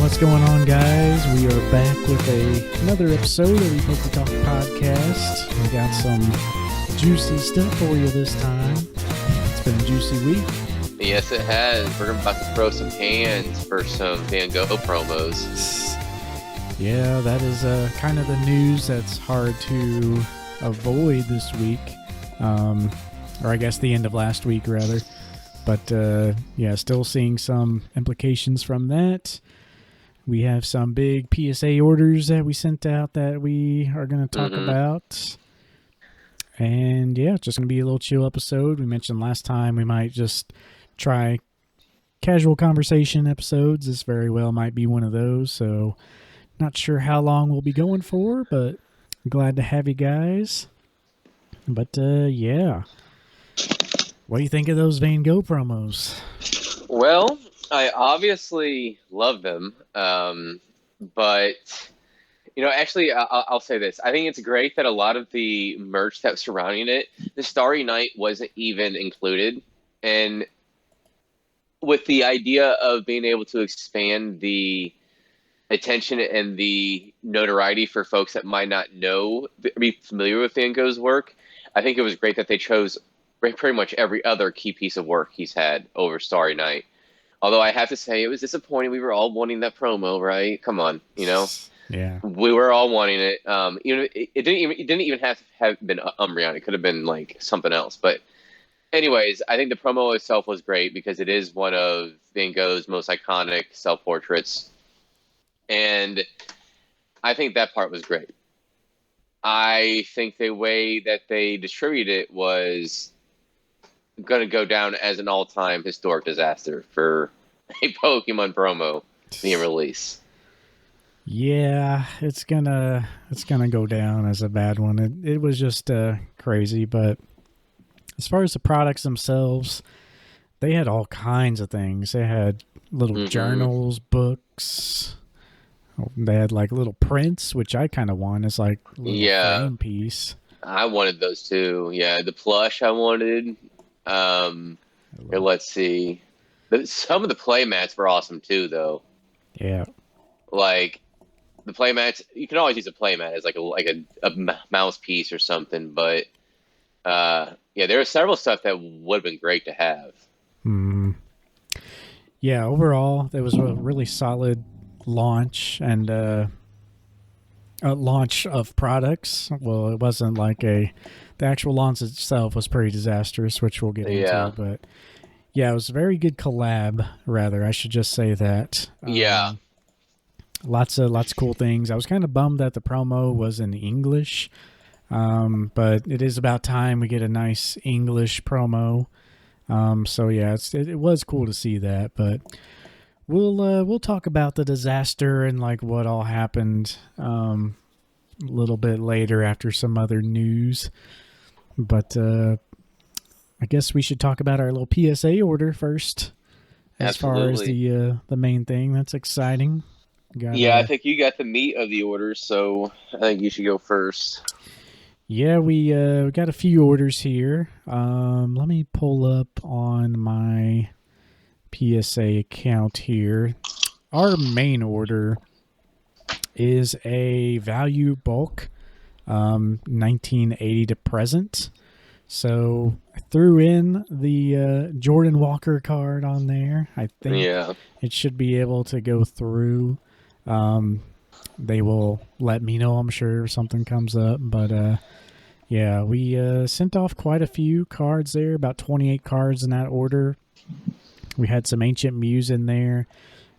What's going on, guys? We are back with another episode of the PokeTalk podcast. We got some juicy stuff for you this time. It's been a juicy week. Yes, it has. We're about to throw some hands for some Van Gogh promos. Yeah, that is kind of the news that's hard to avoid this week. Or I guess the end of last week, rather. But, yeah, still seeing some implications from that. We have some big PSA orders that we sent out that we are going to talk about. And, yeah, it's just going to be a little chill episode. We mentioned last time we might just try casual conversation episodes. This very well might be one of those. So, not sure how long we'll be going for, but I'm glad to have you guys. But, yeah. What do you think of those Van Gogh promos? Well, I obviously love them, but, you know, actually, I'll say this. I think it's great that a lot of the merch that was surrounding it, the Starry Night wasn't even included, and with the idea of being able to expand the attention and the notoriety for folks that might not know, be familiar with Van Gogh's work, I think it was great that they chose pretty much every other key piece of work he's had over Starry Night. Although I have to say, it was disappointing. We were all wanting that promo, right? Come on, you know? Yeah. We were all wanting it. You know, it didn't even have to have been Umbreon. It could have been like something else. But anyways, I think the promo itself was great because it is one of Van Gogh's most iconic self-portraits. And I think that part was great. I think the way that they distributed it was going to go down as an all-time historic disaster for a Pokemon promo being released. Yeah, it's gonna go down as a bad one. It was just crazy, but as far as the products themselves, they had all kinds of things. They had little journals, books. They had like little prints, which I kind of want. It's like a little frame piece. I wanted those too. Yeah, the plush I wanted. Here, let's see. Some of the play mats were awesome too, though. Yeah. Like the play mats, you can always use a play mat as like a mouse piece or something. But yeah, there was several stuff that would have been great to have. Yeah, overall, it was a really solid launch and a launch of products. Well, it wasn't like the actual launch itself was pretty disastrous, which we'll get into. But yeah, it was a very good collab. Rather, I should just say that. Yeah, lots of cool things. I was kind of bummed that the promo was in English, but it is about time we get a nice English promo. So yeah, it was cool to see that, but. We'll talk about the disaster and like what all happened a little bit later after some other news. But I guess we should talk about our little PSA order first. As far as the main thing, that's exciting. I think you got the meat of the orders, so I think you should go first. Yeah, we got a few orders here. Let me pull up on my PSA account here. Our main order is a value bulk 1980 to present. So I threw in the Jordan Walker card on there. I think it should be able to go through. They will let me know, I'm sure, if something comes up. But yeah, we sent off quite a few cards there, about 28 cards in that order. We had some Ancient Mews in there.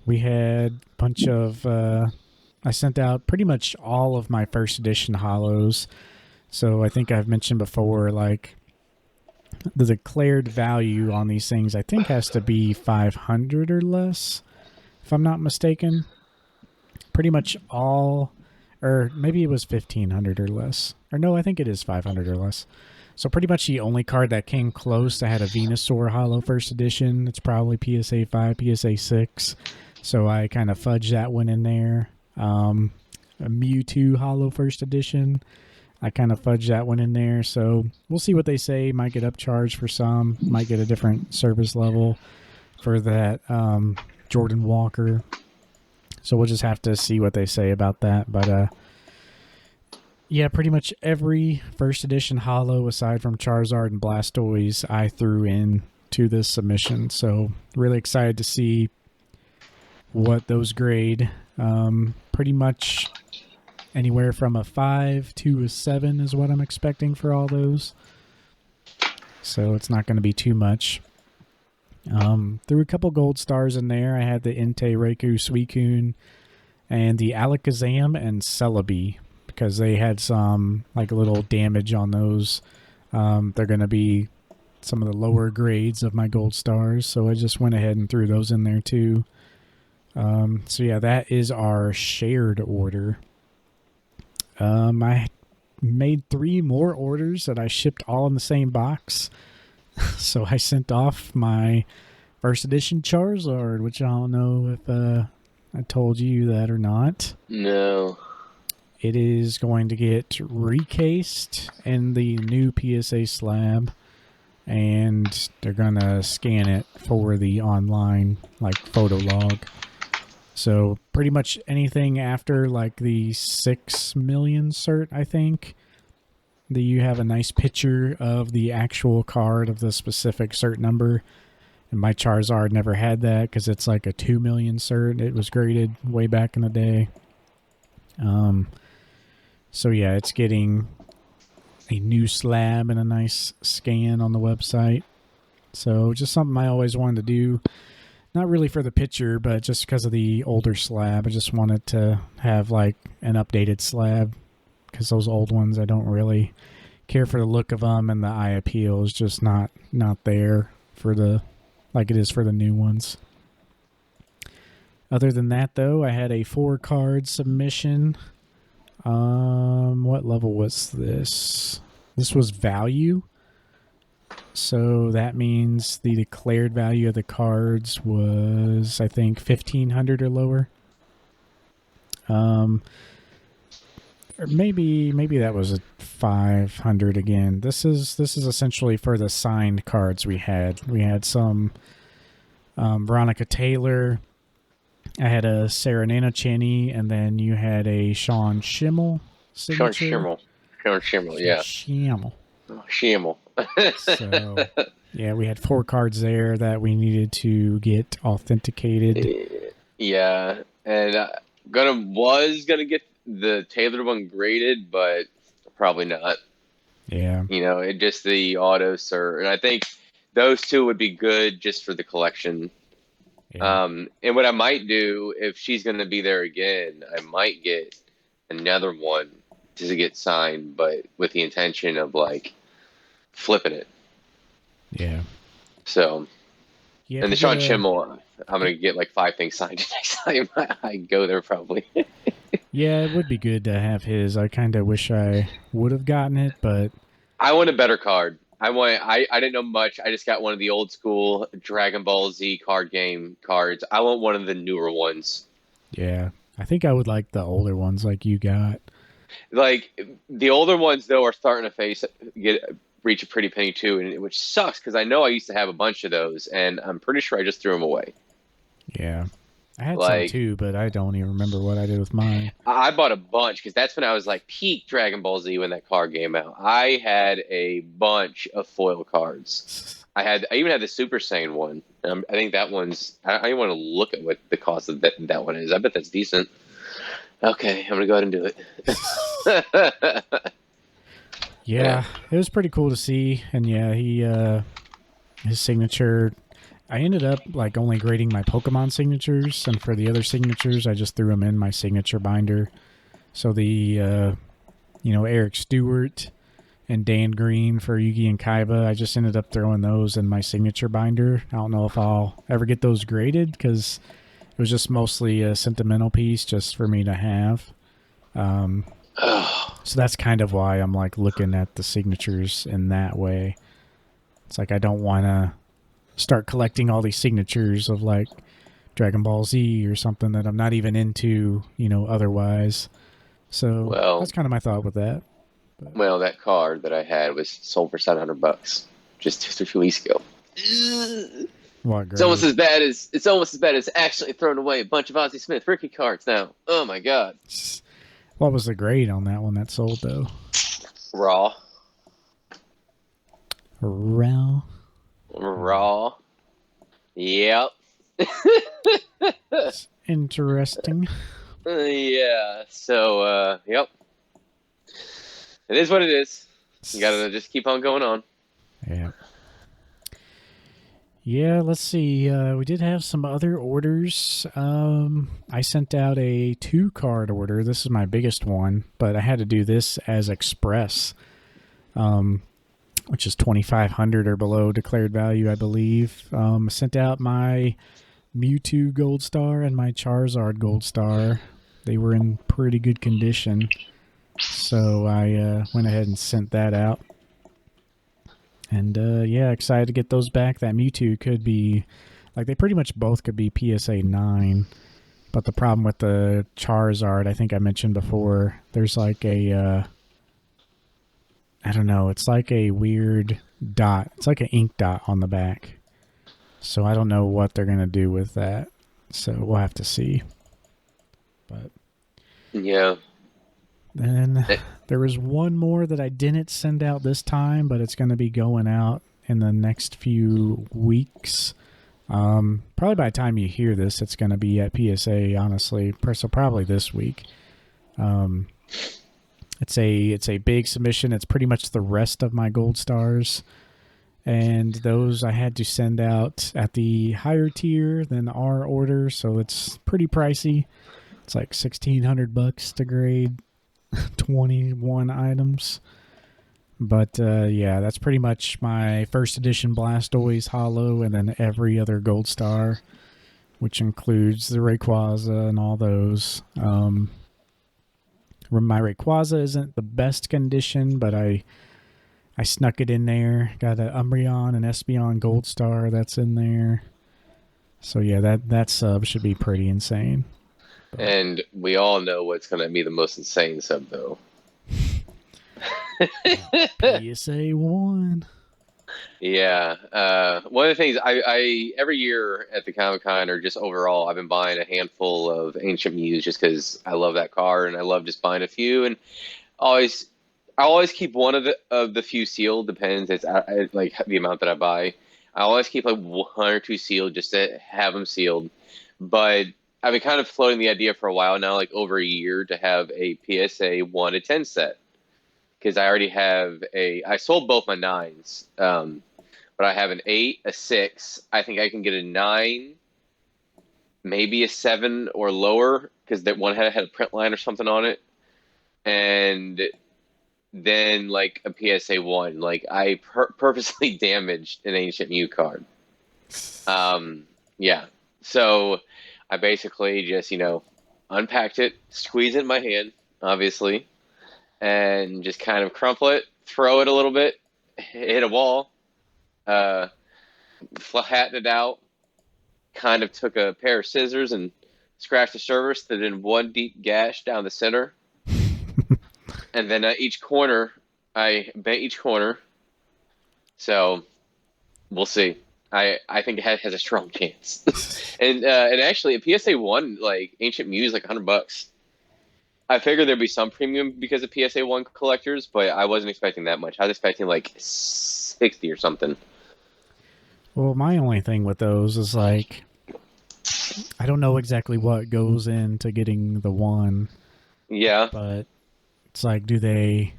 We had a bunch of... I sent out pretty much all of my first edition holos. So I think I've mentioned before, like, the declared value on these things, I think, has to be 500 or less, if I'm not mistaken. Pretty much all... Or maybe it was 1,500 or less. Or no, I think it is 500 or less. So pretty much the only card that came close that had a Venusaur holo first edition, it's probably PSA 5, PSA 6. So I kind of fudged that one in there. A Mewtwo holo first edition, I kind of fudged that one in there. So we'll see what they say. Might get upcharged for some. Might get a different service level for that Jordan Walker. So we'll just have to see what they say about that. But yeah, pretty much every first edition holo aside from Charizard and Blastoise I threw in to this submission. So really excited to see what those grade. Pretty much anywhere from a 5 to a 7 is what I'm expecting for all those. So it's not going to be too much. Threw a couple gold stars in there. I had the Entei, Raikou, Suicune, and the Alakazam and Celebi because they had some like little damage on those. They're going to be some of the lower grades of my gold stars, so I just went ahead and threw those in there too. So yeah, that is our shared order. I made 3 more orders that I shipped all in the same box. So I sent off my first edition Charizard, which I don't know if I told you that or not. No. It is going to get recased in the new PSA slab, and they're going to scan it for the online like photo log. So pretty much anything after like the 6 million cert, I think, that you have a nice picture of the actual card of the specific cert number. And my Charizard never had that because it's like a 2 million cert. It was graded way back in the day. So yeah, it's getting a new slab and a nice scan on the website. So just something I always wanted to do. Not really for the picture, but just because of the older slab. I just wanted to have like an updated slab because those old ones, I don't really care for the look of them, and the eye appeal is just not there for the like it is for the new ones. Other than that, though, I had a 4-card submission. What level was this? This was value. So that means the declared value of the cards was, I think, 1,500 or lower. Or maybe that was a 500 again. This is essentially for the signed cards we had. We had some Veronica Taylor. I had a Sarah Nanochenny, and then you had a Sean Schimmel signature. Sean Schimmel, yeah. Schimmel. So, yeah, we had 4 cards there that we needed to get authenticated. Yeah, and was gonna get the Taylor one graded, but probably not. Yeah. You know, it just the auto cert, and I think those 2 would be good just for the collection. Yeah. And what I might do if she's going to be there again, I might get another one to get signed, but with the intention of like flipping it. Yeah. So, yeah, and the Sean Schimmel, I'm going to get like 5 things signed next time I go there probably. Yeah, it would be good to have his. I kind of wish I would have gotten it, but I want a better card. I didn't know much. I just got one of the old school Dragon Ball Z card game cards. I want one of the newer ones. Yeah. I think I would like the older ones like you got. Like the older ones though are starting to reach a pretty penny too, and which sucks because I know I used to have a bunch of those, and I'm pretty sure I just threw them away. Yeah. I had some too, but I don't even remember what I did with mine. I bought a bunch because that's when I was like peak Dragon Ball Z when that card came out. I had a bunch of foil cards. I even had the Super Saiyan one. I think that one's. I don't even want to look at what the cost of that one is. I bet that's decent. Okay, I'm gonna go ahead and do it. Yeah, it was pretty cool to see, and yeah, his signature. I ended up like only grading my Pokemon signatures, and for the other signatures, I just threw them in my signature binder. So the, Eric Stewart and Dan Green for Yugi and Kaiba, I just ended up throwing those in my signature binder. I don't know if I'll ever get those graded because it was just mostly a sentimental piece just for me to have. So that's kind of why I'm like looking at the signatures in that way. It's like I don't want to start collecting all these signatures of like Dragon Ball Z or something that I'm not even into, otherwise. So that's kind of my thought with that. But. Well, that card that I had was sold for $700 just 2 weeks ago. What It's almost grade? as bad as actually throwing away a bunch of Ozzie Smith rookie cards now. Oh my god. What was the grade on that one that sold though? Raw. Raw. Raw. Yep. It's interesting. Yeah. So, yep. It is what it is. You gotta just keep on going on. Yeah. Yeah, let's see. We did have some other orders. I sent out a 2-card order. This is my biggest one, but I had to do this as express, which is 2,500 or below declared value, I believe. I sent out my Mewtwo Gold Star and my Charizard Gold Star. They were in pretty good condition, so I went ahead and sent that out. And yeah, excited to get those back. That Mewtwo could be, like, they pretty much both could be PSA 9. But the problem with the Charizard, I think I mentioned before, there's like a, I don't know, it's like a weird dot. It's like an ink dot on the back. So I don't know what they're going to do with that. So we'll have to see. But yeah. Then there was one more that I didn't send out this time, but it's going to be going out in the next few weeks. Probably by the time you hear this, it's going to be at PSA, honestly. So probably this week. It's a big submission. It's pretty much the rest of my gold stars. And those I had to send out at the higher tier than our order, so it's pretty pricey. It's like $1,600 to grade 21 items. But yeah, that's pretty much my first edition Blastoise Hollow, and then every other gold star, which includes the Rayquaza and all those. My Rayquaza isn't the best condition, but I snuck it in there. Got an Umbreon and Espeon Gold Star that's in there. So yeah, that sub should be pretty insane. And we all know what's going to be the most insane sub, though. PSA 1. Yeah. One of the things I every year at the Comic-Con, or just overall, I've been buying a handful of Ancient Mews just because I love that card and I love just buying a few. And I always keep one of the few sealed. Depends. It's like the amount that I buy. I always keep like 1 or 2 sealed just to have them sealed. But I've been kind of floating the idea for a while now, like over a year, to have a PSA 1 to 10 set. Because I already have I sold both my 9s, but I have an 8, a 6. I think I can get a 9, maybe a 7 or lower, because that one had a print line or something on it. And then like a PSA 1. Like I purposely damaged an Ancient Mew card. Yeah. So I basically just, unpacked it, squeeze it in my hand, obviously, and just kind of crumple it, throw it a little bit, hit a wall, flattened it out, kind of took a pair of scissors and scratched the surface, that in one deep gash down the center. And then each corner, I bent each corner. So we'll see. I think it has a strong chance. and actually, a PSA 1, like Ancient Mew, is like $100. I figured there'd be some premium because of PSA 1 collectors, but I wasn't expecting that much. I was expecting like 60 or something. Well, my only thing with those is like, I don't know exactly what goes into getting the 1. Yeah. But it's like, do they,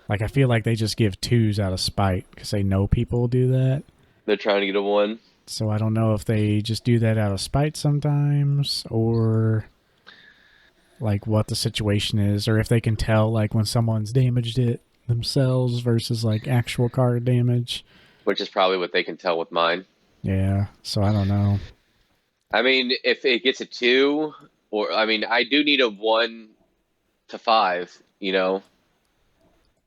like, I feel like they just give 2s out of spite because they know people will do that. They're trying to get a 1. So I don't know if they just do that out of spite sometimes, or like what the situation is, or if they can tell like when someone's damaged it themselves versus like actual card damage. Which is probably what they can tell with mine. Yeah, so I don't know. I mean, if it gets a 2, or I mean, I do need a 1 to 5,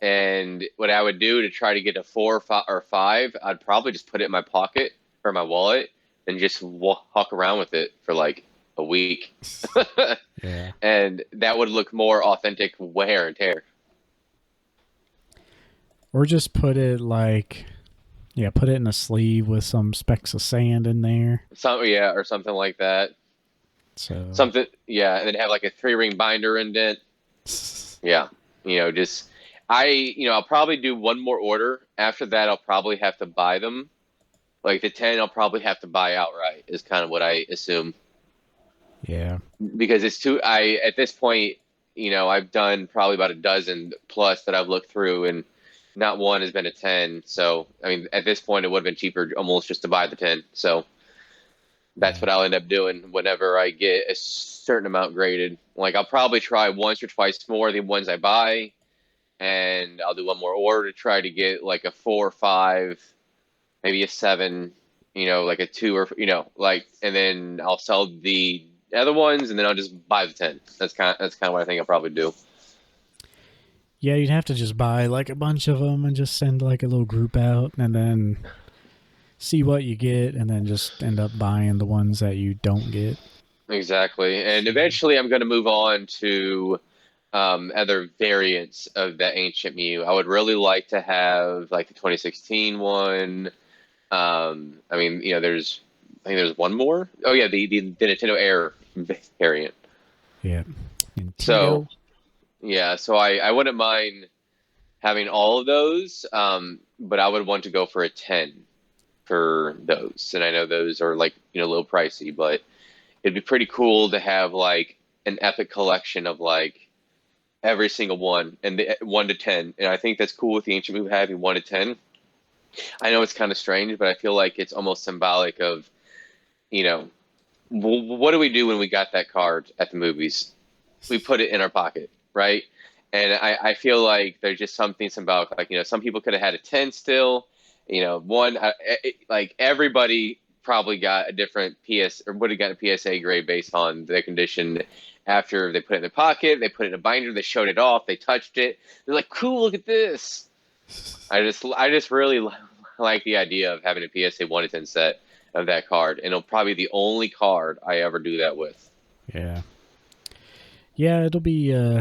And what I would do to try to get a 4 or 5, I'd probably just put it in my pocket or my wallet and just walk around with it for like a week. Yeah. And that would look more authentic wear and tear. Or just put it like Yeah, put it in a sleeve with some specks of sand in there. Or something like that. So And then have like a 3-ring binder indent. Yeah, just I'll probably do one more order. After that, I'll probably have to buy them. Like the 10, I'll probably have to buy outright. Is kind of what I assume. yeah, Because it's too. At this point, I've done probably about a dozen plus that I've looked through, and not one has been a 10. So I mean, at this point, it would have been cheaper almost just to buy the 10. So that's what I'll end up doing whenever I get a certain amount graded. Like I'll probably try once or twice more than ones I buy, and I'll do one more order to try to get like a 4 or 5, maybe a 7, like a 2 or and then I'll sell the other ones, and then I'll just buy the 10. That's kind of what I think I'll probably do. Yeah, you'd have to just buy like a bunch of them and just send like a little group out, and then see what you get, and then just end up buying the ones that you don't get. Exactly. And eventually I'm going to move on to other variants of that ancient Mew. I would really like to have like the 2016 one. I mean, I think there's one more. Oh yeah, the Nintendo Air variant. Yeah. Nintendo. So yeah, so I wouldn't mind having all of those, but I would want to go for a 10 for those. And I know those are like, a little pricey, but it'd be pretty cool to have like an epic collection of like every single one and the 1 to 10. And I think that's cool with the Ancient Move having 1 to 10. I know it's kind of strange, but I feel like it's almost symbolic of, what do we do when we got that card at the movies? We put it in our pocket, right? And I feel like there's just something symbolic. Like, some people could have had a 10 still. Like everybody probably got a different or would have gotten a PSA grade based on their condition after they put it in their pocket, they put it in a binder, they showed it off, they touched it. They're like, cool, look at this. I just really like the idea of having a PSA 1 to 10 set of that card. And it'll probably be the only card I ever do that with. Yeah. Yeah, it'll be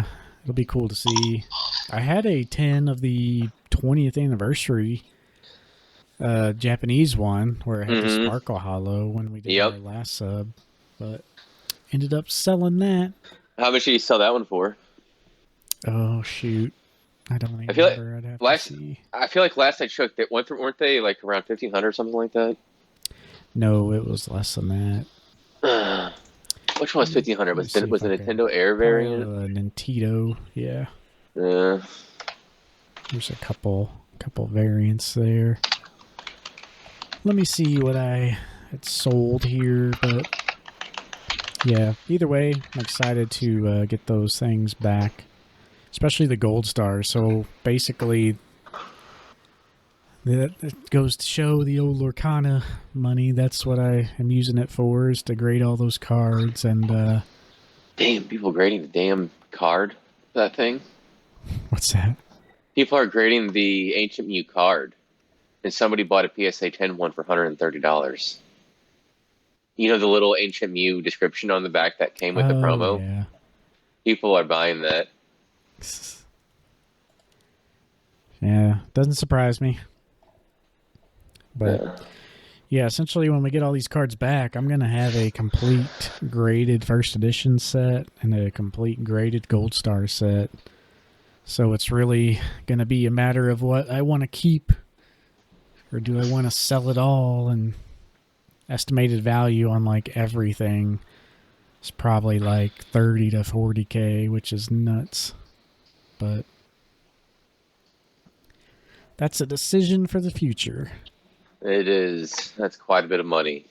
cool to see. I had a 10 of the 20th anniversary Japanese one where it had the Sparkle Hollow when we did our last sub, but ended up selling that. How much did you sell that one for? Oh shoot, I don't even remember. I'd have to see. I feel like last I checked, weren't they like around 1,500 or something like that? No, it was less than that. Which one was 1,500? Was the Nintendo Air variant? Nintendo, yeah. Yeah. There's a couple variants there. Let me see what I had sold here, but yeah, either way, I'm excited to get those things back, especially the gold stars. So basically, that goes to show the old Lorcana money. That's what I am using it for, is to grade all those cards. And damn, people grading the damn card for that thing. What's that? People are grading the Ancient Mew card. And somebody bought a PSA 10 one for $130. The little Ancient Mew description on the back that came with the promo? Yeah. People are buying that. Yeah, doesn't surprise me. But yeah, essentially when we get all these cards back, I'm going to have a complete graded first edition set and a complete graded gold star set. So it's really going to be a matter of what I want to keep. Or do I want to sell it all? And estimated value on like everything is probably like 30 to 40K, which is nuts. But that's a decision for the future. It is. That's quite a bit of money.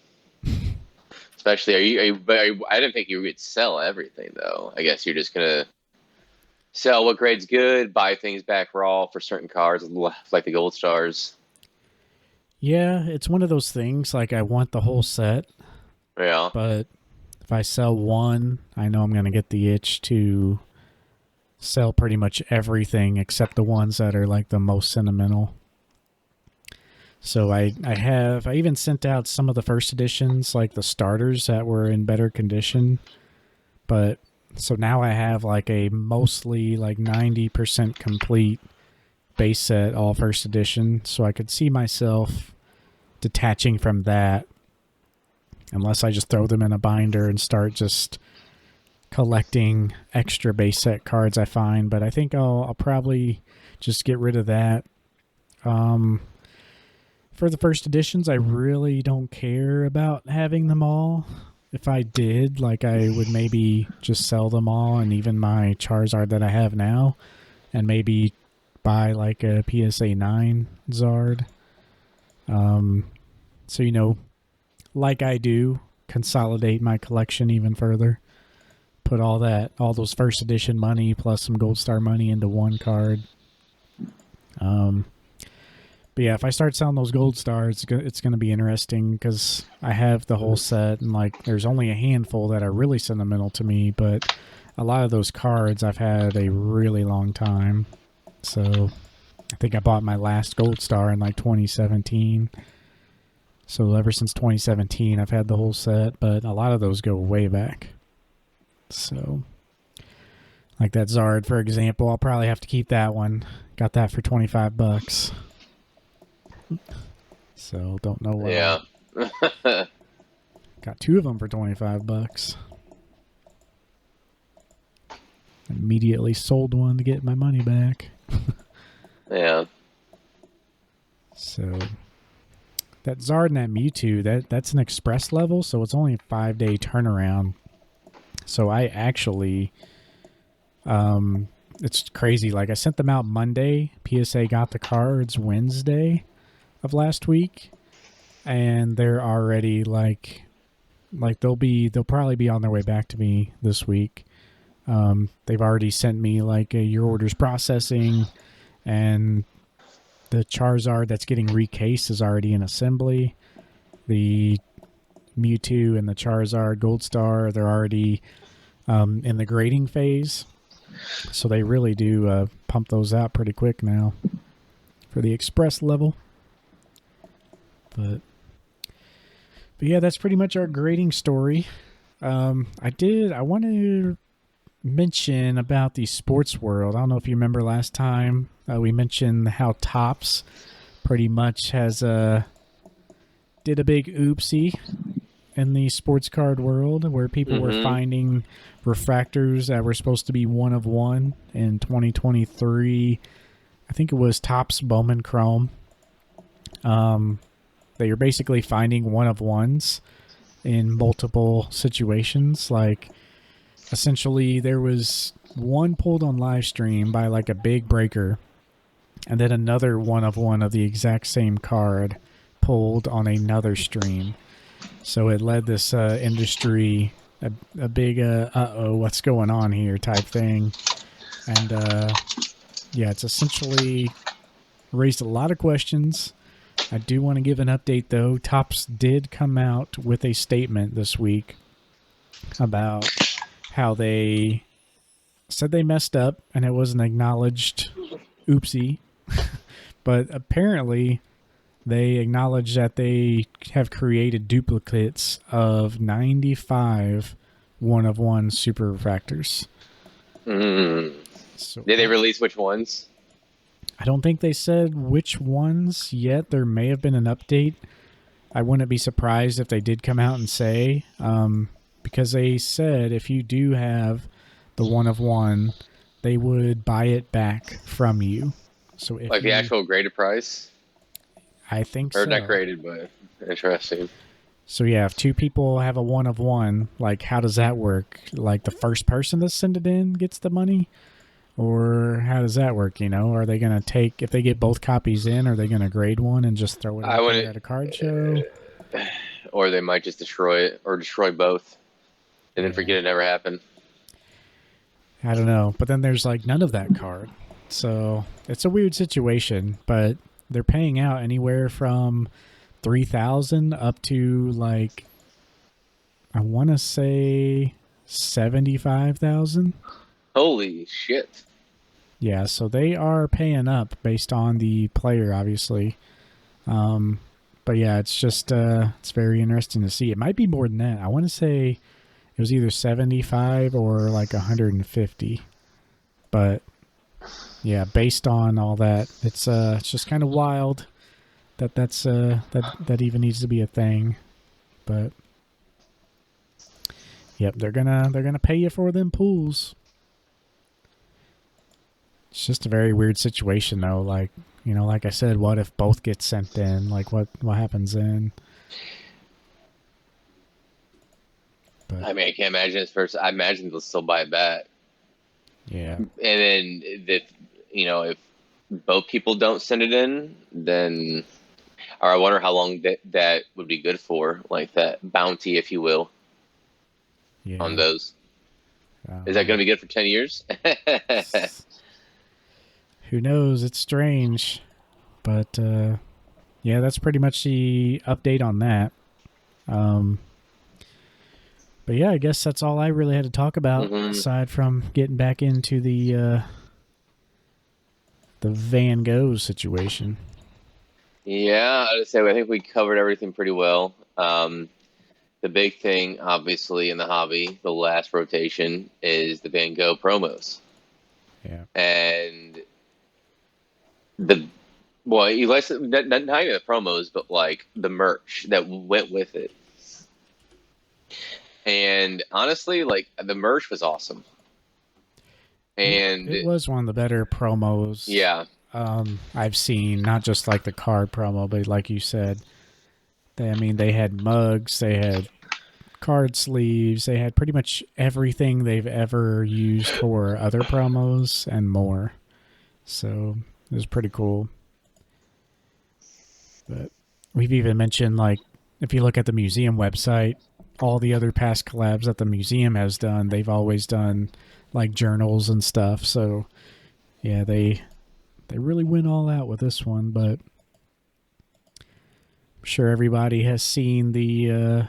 Especially, I didn't think you would sell everything though. I guess you're just gonna sell what grade's good, buy things back raw for certain cards, like the gold stars. Yeah, it's one of those things, like I want the whole set. Yeah. But if I sell one, I know I'm going to get the itch to sell pretty much everything except the ones that are like the most sentimental. So I even sent out some of the first editions, like the starters that were in better condition. But so now I have like a mostly like 90% complete base set, all first edition. So I could see myself detaching from that unless I just throw them in a binder and start just collecting extra base set cards I find. But I think I'll probably just get rid of that. For the first editions, I really don't care about having them all. If I did, like, I would maybe just sell them all, and even my Charizard that I have now, and maybe buy like a PSA 9 Zard. So, you know, like I do, consolidate my collection even further. Put all those first edition money plus some Gold Star money into one card. But yeah, if I start selling those Gold Stars, it's going to be interesting because I have the whole set, and like there's only a handful that are really sentimental to me, but a lot of those cards I've had a really long time. So I think I bought my last Gold Star in like 2017. So ever since 2017, I've had the whole set, but a lot of those go way back. So like that Zard, for example, I'll probably have to keep that one. Got that for $25. So don't know why. Yeah. Got two of them for $25. Immediately sold one to get my money back. Yeah. So that Zard and that Mewtwo, that's an express level, so it's only a 5-day turnaround. So I actually, it's crazy. Like I sent them out Monday. PSA got the cards Wednesday of last week, and they're already like they'll probably be on their way back to me this week. They've already sent me like your order's processing, and the Charizard that's getting recased is already in assembly. The Mewtwo and the Charizard Gold Star, they're already in the grading phase, so they really do pump those out pretty quick now for the express level. But yeah, that's pretty much our grading story. I want to mention about the sports world. I don't know if you remember last time we mentioned how Topps pretty much has did a big oopsie in the sports card world where people were finding refractors that were supposed to be one of one in 2023. I think it was Topps Bowman Chrome. They were basically finding one of ones in multiple situations. Like, essentially, there was one pulled on live stream by like a big breaker, and then another one of one of the exact same card pulled on another stream. So it led this industry a big uh-oh, what's going on here type thing. And yeah, it's essentially raised a lot of questions. I do want to give an update, though. Topps did come out with a statement this week about how they said they messed up and it was an acknowledged oopsie. But apparently they acknowledge that they have created duplicates of 95 one-of-one super refractors. So, did they release which ones? I don't think they said which ones yet. There may have been an update. I wouldn't be surprised if they did come out and say, because they said if you do have the one-of-one, they would buy it back from you. So if like the actual graded price? I think so. Or not graded, but interesting. So yeah, if two people have a one-of-one, like how does that work? Like the first person to send it in gets the money? Or how does that work, you know? Are they going to take, if they get both copies in, are they going to grade one and just throw it out there at a card show? Or they might just destroy it, or destroy both, and then forget it never happened. I don't know. But then there's like none of that card. So it's a weird situation, but they're paying out anywhere from $3,000 up to like, I want to say $75,000. Holy shit. Yeah, so they are paying up based on the player, obviously. But yeah, it's just, it's very interesting to see. It might be more than that. I want to say it was either 75 or like 150. But yeah, based on all that, it's just kind of wild. that even needs to be a thing. But yep, they're gonna pay you for them pools. It's just a very weird situation though. Like, you know, like I said, what if both get sent in? Like, what happens then? But I mean, I can't imagine this first. I imagine they'll still buy it back. Yeah. And then if both people don't send it in, then, or I wonder how long that would be good for, like that bounty, if you will, on those. Is that going to be good for 10 years? Who knows? It's strange. But yeah, that's pretty much the update on that. But yeah, I guess that's all I really had to talk about, aside from getting back into the Van Gogh situation. Yeah, I would say I think we covered everything pretty well. The big thing, obviously, in the hobby, the last rotation, is the Van Gogh promos. Yeah. And not even the promos, but like the merch that went with it. And honestly, like the merch was awesome. And it was one of the better promos. Yeah. I've seen, not just like the card promo, but like you said, they had mugs, they had card sleeves, they had pretty much everything they've ever used for other promos and more. So it was pretty cool. But we've even mentioned, like, if you look at the museum website, all the other past collabs that the museum has done, they've always done like journals and stuff. So yeah, they really went all out with this one. But I'm sure everybody has seen the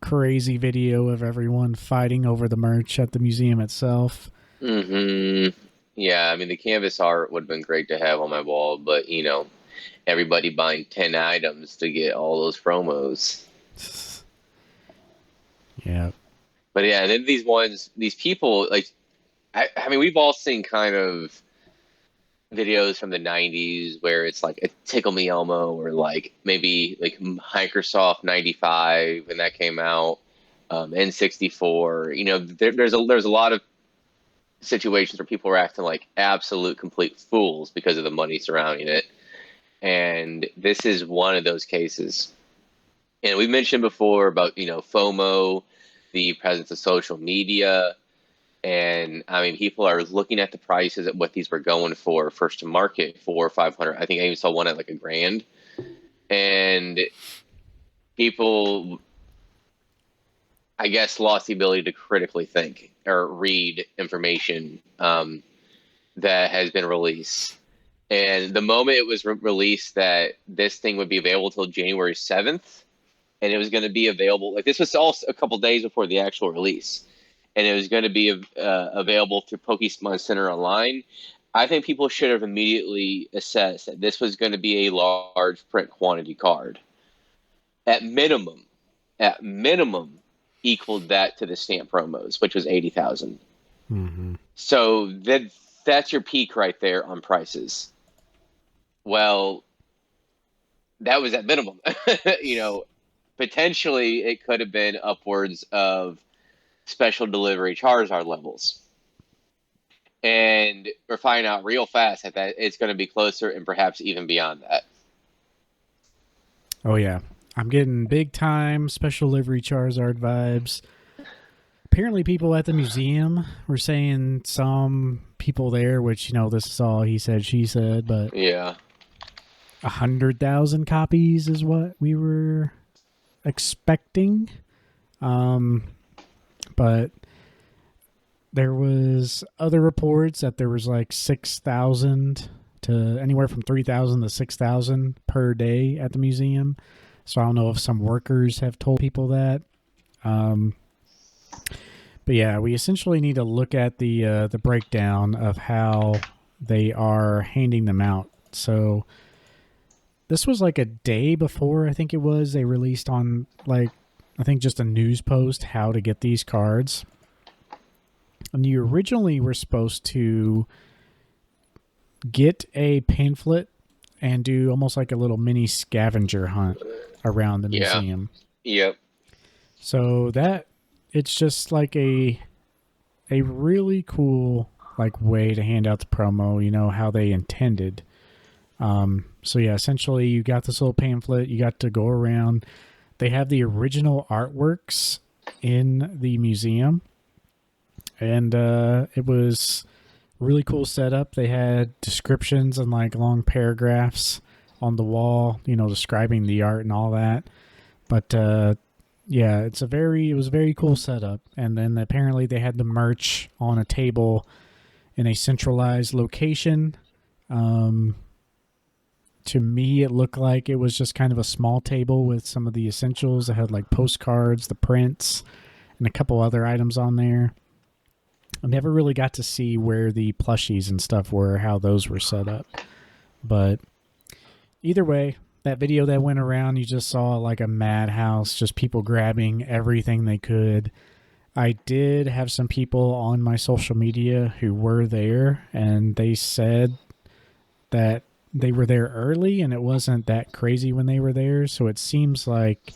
crazy video of everyone fighting over the merch at the museum itself. Yeah, I mean, the canvas art would have been great to have on my wall, but everybody buying 10 items to get all those promos. Yeah. But yeah, and then these people, like, I mean, we've all seen kind of videos from the 90s where it's like a Tickle Me Elmo, or like maybe like Microsoft 95 when that came out, N64. There's a lot of situations where people are acting like absolute complete fools because of the money surrounding it. And this is one of those cases. And we mentioned before about, FOMO, the presence of social media. And I mean, people are looking at the prices at what these were going for first to market, 400 or 500. I think I even saw one at like $1,000. And people, I guess, lost the ability to critically think or read information that has been released. And the moment it was released that this thing would be available till January 7th, and it was going to be available, like this was also a couple days before the actual release, and it was going to be available through Pokemon Center Online, I think people should have immediately assessed that this was going to be a large print quantity card. At minimum, equaled that to the stamp promos, which was 80,000. So that's your peak right there on prices. Well, that was at minimum. Potentially it could have been upwards of special delivery Charizard levels. And we're finding out real fast that it's going to be closer and perhaps even beyond that. Oh, yeah. I'm getting big time special delivery Charizard vibes. Apparently people at the museum were saying, some people there, which, this is all he said, she said, but yeah, 100,000 copies is what we were expecting. But there was other reports that there was like 6,000 to anywhere from 3,000 to 6,000 per day at the museum. So I don't know if some workers have told people that. But yeah, we essentially need to look at the breakdown of how they are handing them out. So this was like a day before, I think it was, they released on like, I think just a news post how to get these cards. And you originally were supposed to get a pamphlet and do almost like a little mini scavenger hunt around the museum. Yep. So that it's just like a really cool like way to hand out the promo, you know, how they intended. So yeah, essentially you got this little pamphlet, you got to go around. They have the original artworks in the museum, and it was really cool setup. They had descriptions and like long paragraphs on the wall, you know, describing the art and all that. But yeah, it was a very cool setup. And then apparently they had the merch on a table in a centralized location. To me, it looked like it was just kind of a small table with some of the essentials. It had like postcards, the prints, and a couple other items on there. I never really got to see where the plushies and stuff were, how those were set up. But either way, that video that went around, you just saw like a madhouse, just people grabbing everything they could. I did have some people on my social media who were there, and they said that they were there early and it wasn't that crazy when they were there. So it seems like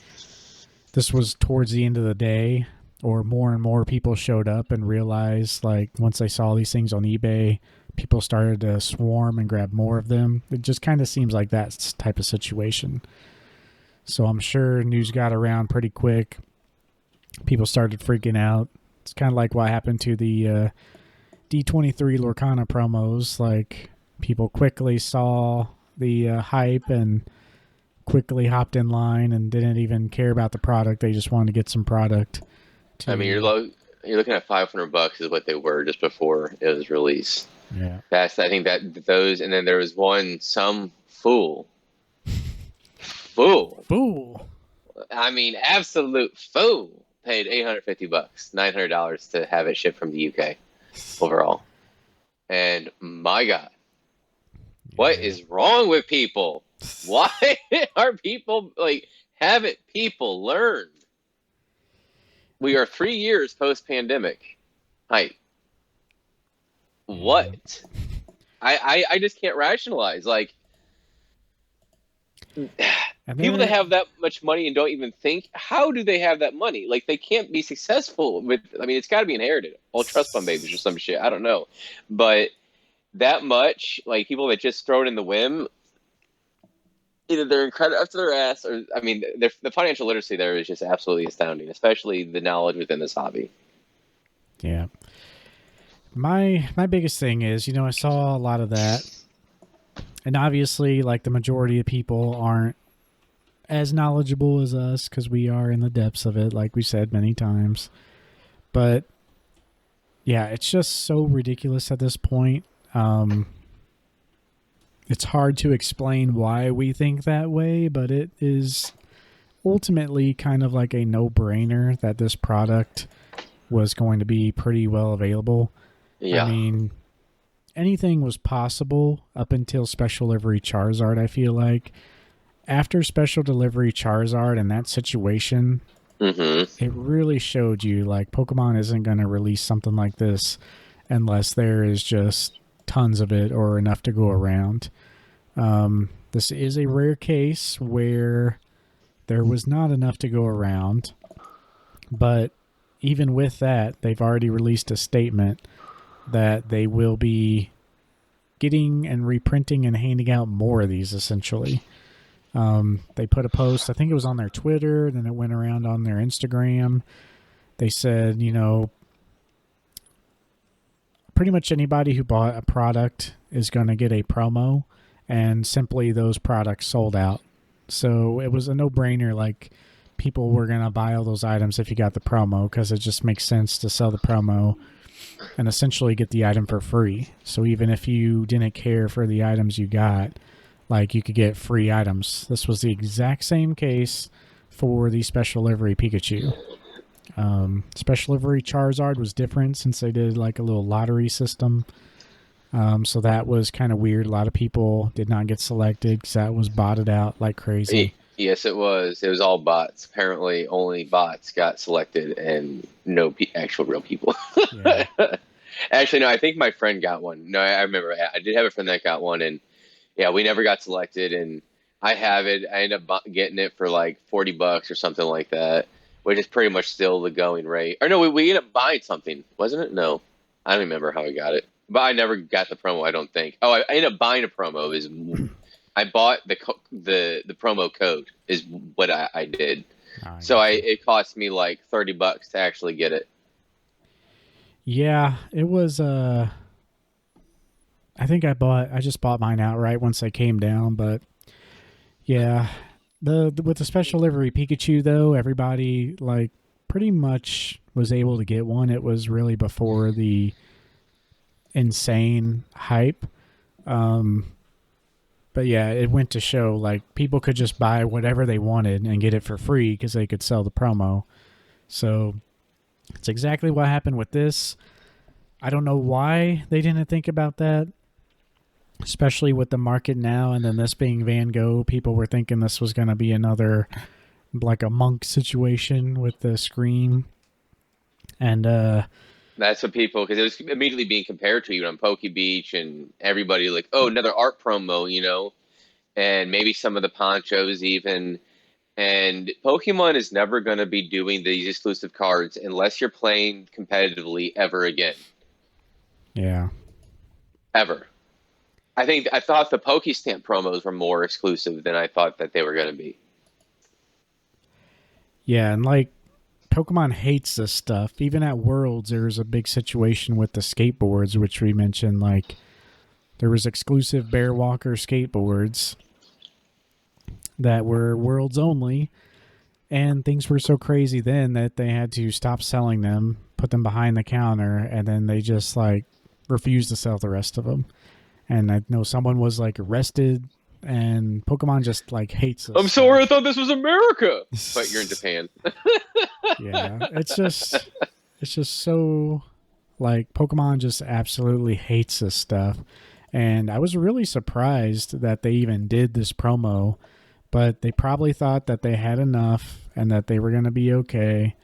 this was towards the end of the day, or more and more people showed up and realized, like, once they saw these things on eBay, people started to swarm and grab more of them. It just kind of seems like that type of situation. So I'm sure news got around pretty quick. People started freaking out. It's kind of like what happened to the D23 Lorcana promos. Like, people quickly saw the hype and quickly hopped in line and didn't even care about the product. They just wanted to get some product. I mean, you're looking at $500 is what they were just before it was released. Yeah, I think that those, and then there was some fool. I mean, absolute fool paid $850, $900 to have it shipped from the UK overall. And my God, what is wrong with people? Why are people haven't people learned? We are 3 years post-pandemic. Hype. What? I just can't rationalize. Like, people that have that much money and don't even think, how do they have that money? Like, they can't be successful with, I mean, it's got to be inherited. All trust fund babies or some shit. I don't know. But that much, like, people that just throw it in the whim, either they're incredible up to their ass, or, I mean, the financial literacy there is just absolutely astounding, especially the knowledge within this hobby. Yeah. My biggest thing is, you know, I saw a lot of that, and obviously, like, the majority of people aren't as knowledgeable as us because we are in the depths of it, like we said many times. But yeah, it's just so ridiculous at this point. It's hard to explain why we think that way, but it is ultimately kind of like a no-brainer that this product was going to be pretty well available. Yeah. I mean, anything was possible up until Special Delivery Charizard, I feel like. After Special Delivery Charizard and that situation, it really showed you, like, Pokemon isn't going to release something like this unless there is just tons of it or enough to go around. This is a rare case where there was not enough to go around, but even with that, they've already released a statement that they will be getting and reprinting and handing out more of these, essentially. They put a post, I think it was on their Twitter, then it went around on their Instagram. They said, you know, pretty much anybody who bought a product is going to get a promo, and simply those products sold out. So it was a no-brainer, like, people were going to buy all those items if you got the promo, because it just makes sense to sell the promo and essentially get the item for free. So even if you didn't care for the items you got, like, you could get free items. This was the exact same case for the Special Delivery Pikachu. Special Delivery Charizard was different since they did like a little lottery system. So that was kind of weird. A lot of people did not get selected because that was botted out like crazy. Yes, it was. It was all bots. Apparently, only bots got selected and no actual real people. Yeah. Actually, no, I think my friend got one. No, I remember. I did have a friend that got one, and Yeah, we never got selected, and I have it. I ended up getting it for like $40 or something like that, which is pretty much still the going rate. Or no, we ended up buying something, wasn't it? No, I don't remember how I got it, but I never got the promo. I don't think. Oh, I ended up buying a promo. I bought the promo code is what I did. So it cost me like $30 to actually get it. Yeah, it was. I think I just bought mine outright once they came down, but yeah, the with the special livery Pikachu though, everybody like pretty much was able to get one. It was really before the insane hype. But yeah, it went to show like people could just buy whatever they wanted and get it for free because they could sell the promo. So it's exactly what happened with this. I don't know why they didn't think about that, especially with the market now. And then this being Van Gogh, people were thinking this was going to be another like a monk situation with the Scream. And that's what people, because it was immediately being compared to, on Poke Beach, and everybody like, oh, another art promo, and maybe some of the ponchos even. And Pokemon is never going to be doing these exclusive cards unless you're playing competitively ever again. Yeah. Ever. I thought the Pokestamp promos were more exclusive than I thought that they were going to be. Yeah, and like Pokemon hates this stuff. Even at Worlds, there was a big situation with the skateboards, which we mentioned. Like, there was exclusive Bear Walker skateboards that were Worlds only, and things were so crazy then that they had to stop selling them, put them behind the counter, and then they just like refused to sell the rest of them. And I know someone was like arrested, and Pokemon just like hates us. I'm sorry, I thought this was America, but you're in Japan. Yeah, it's just so like Pokemon just absolutely hates this stuff. And I was really surprised that they even did this promo, but they probably thought that they had enough and that they were going to be okay.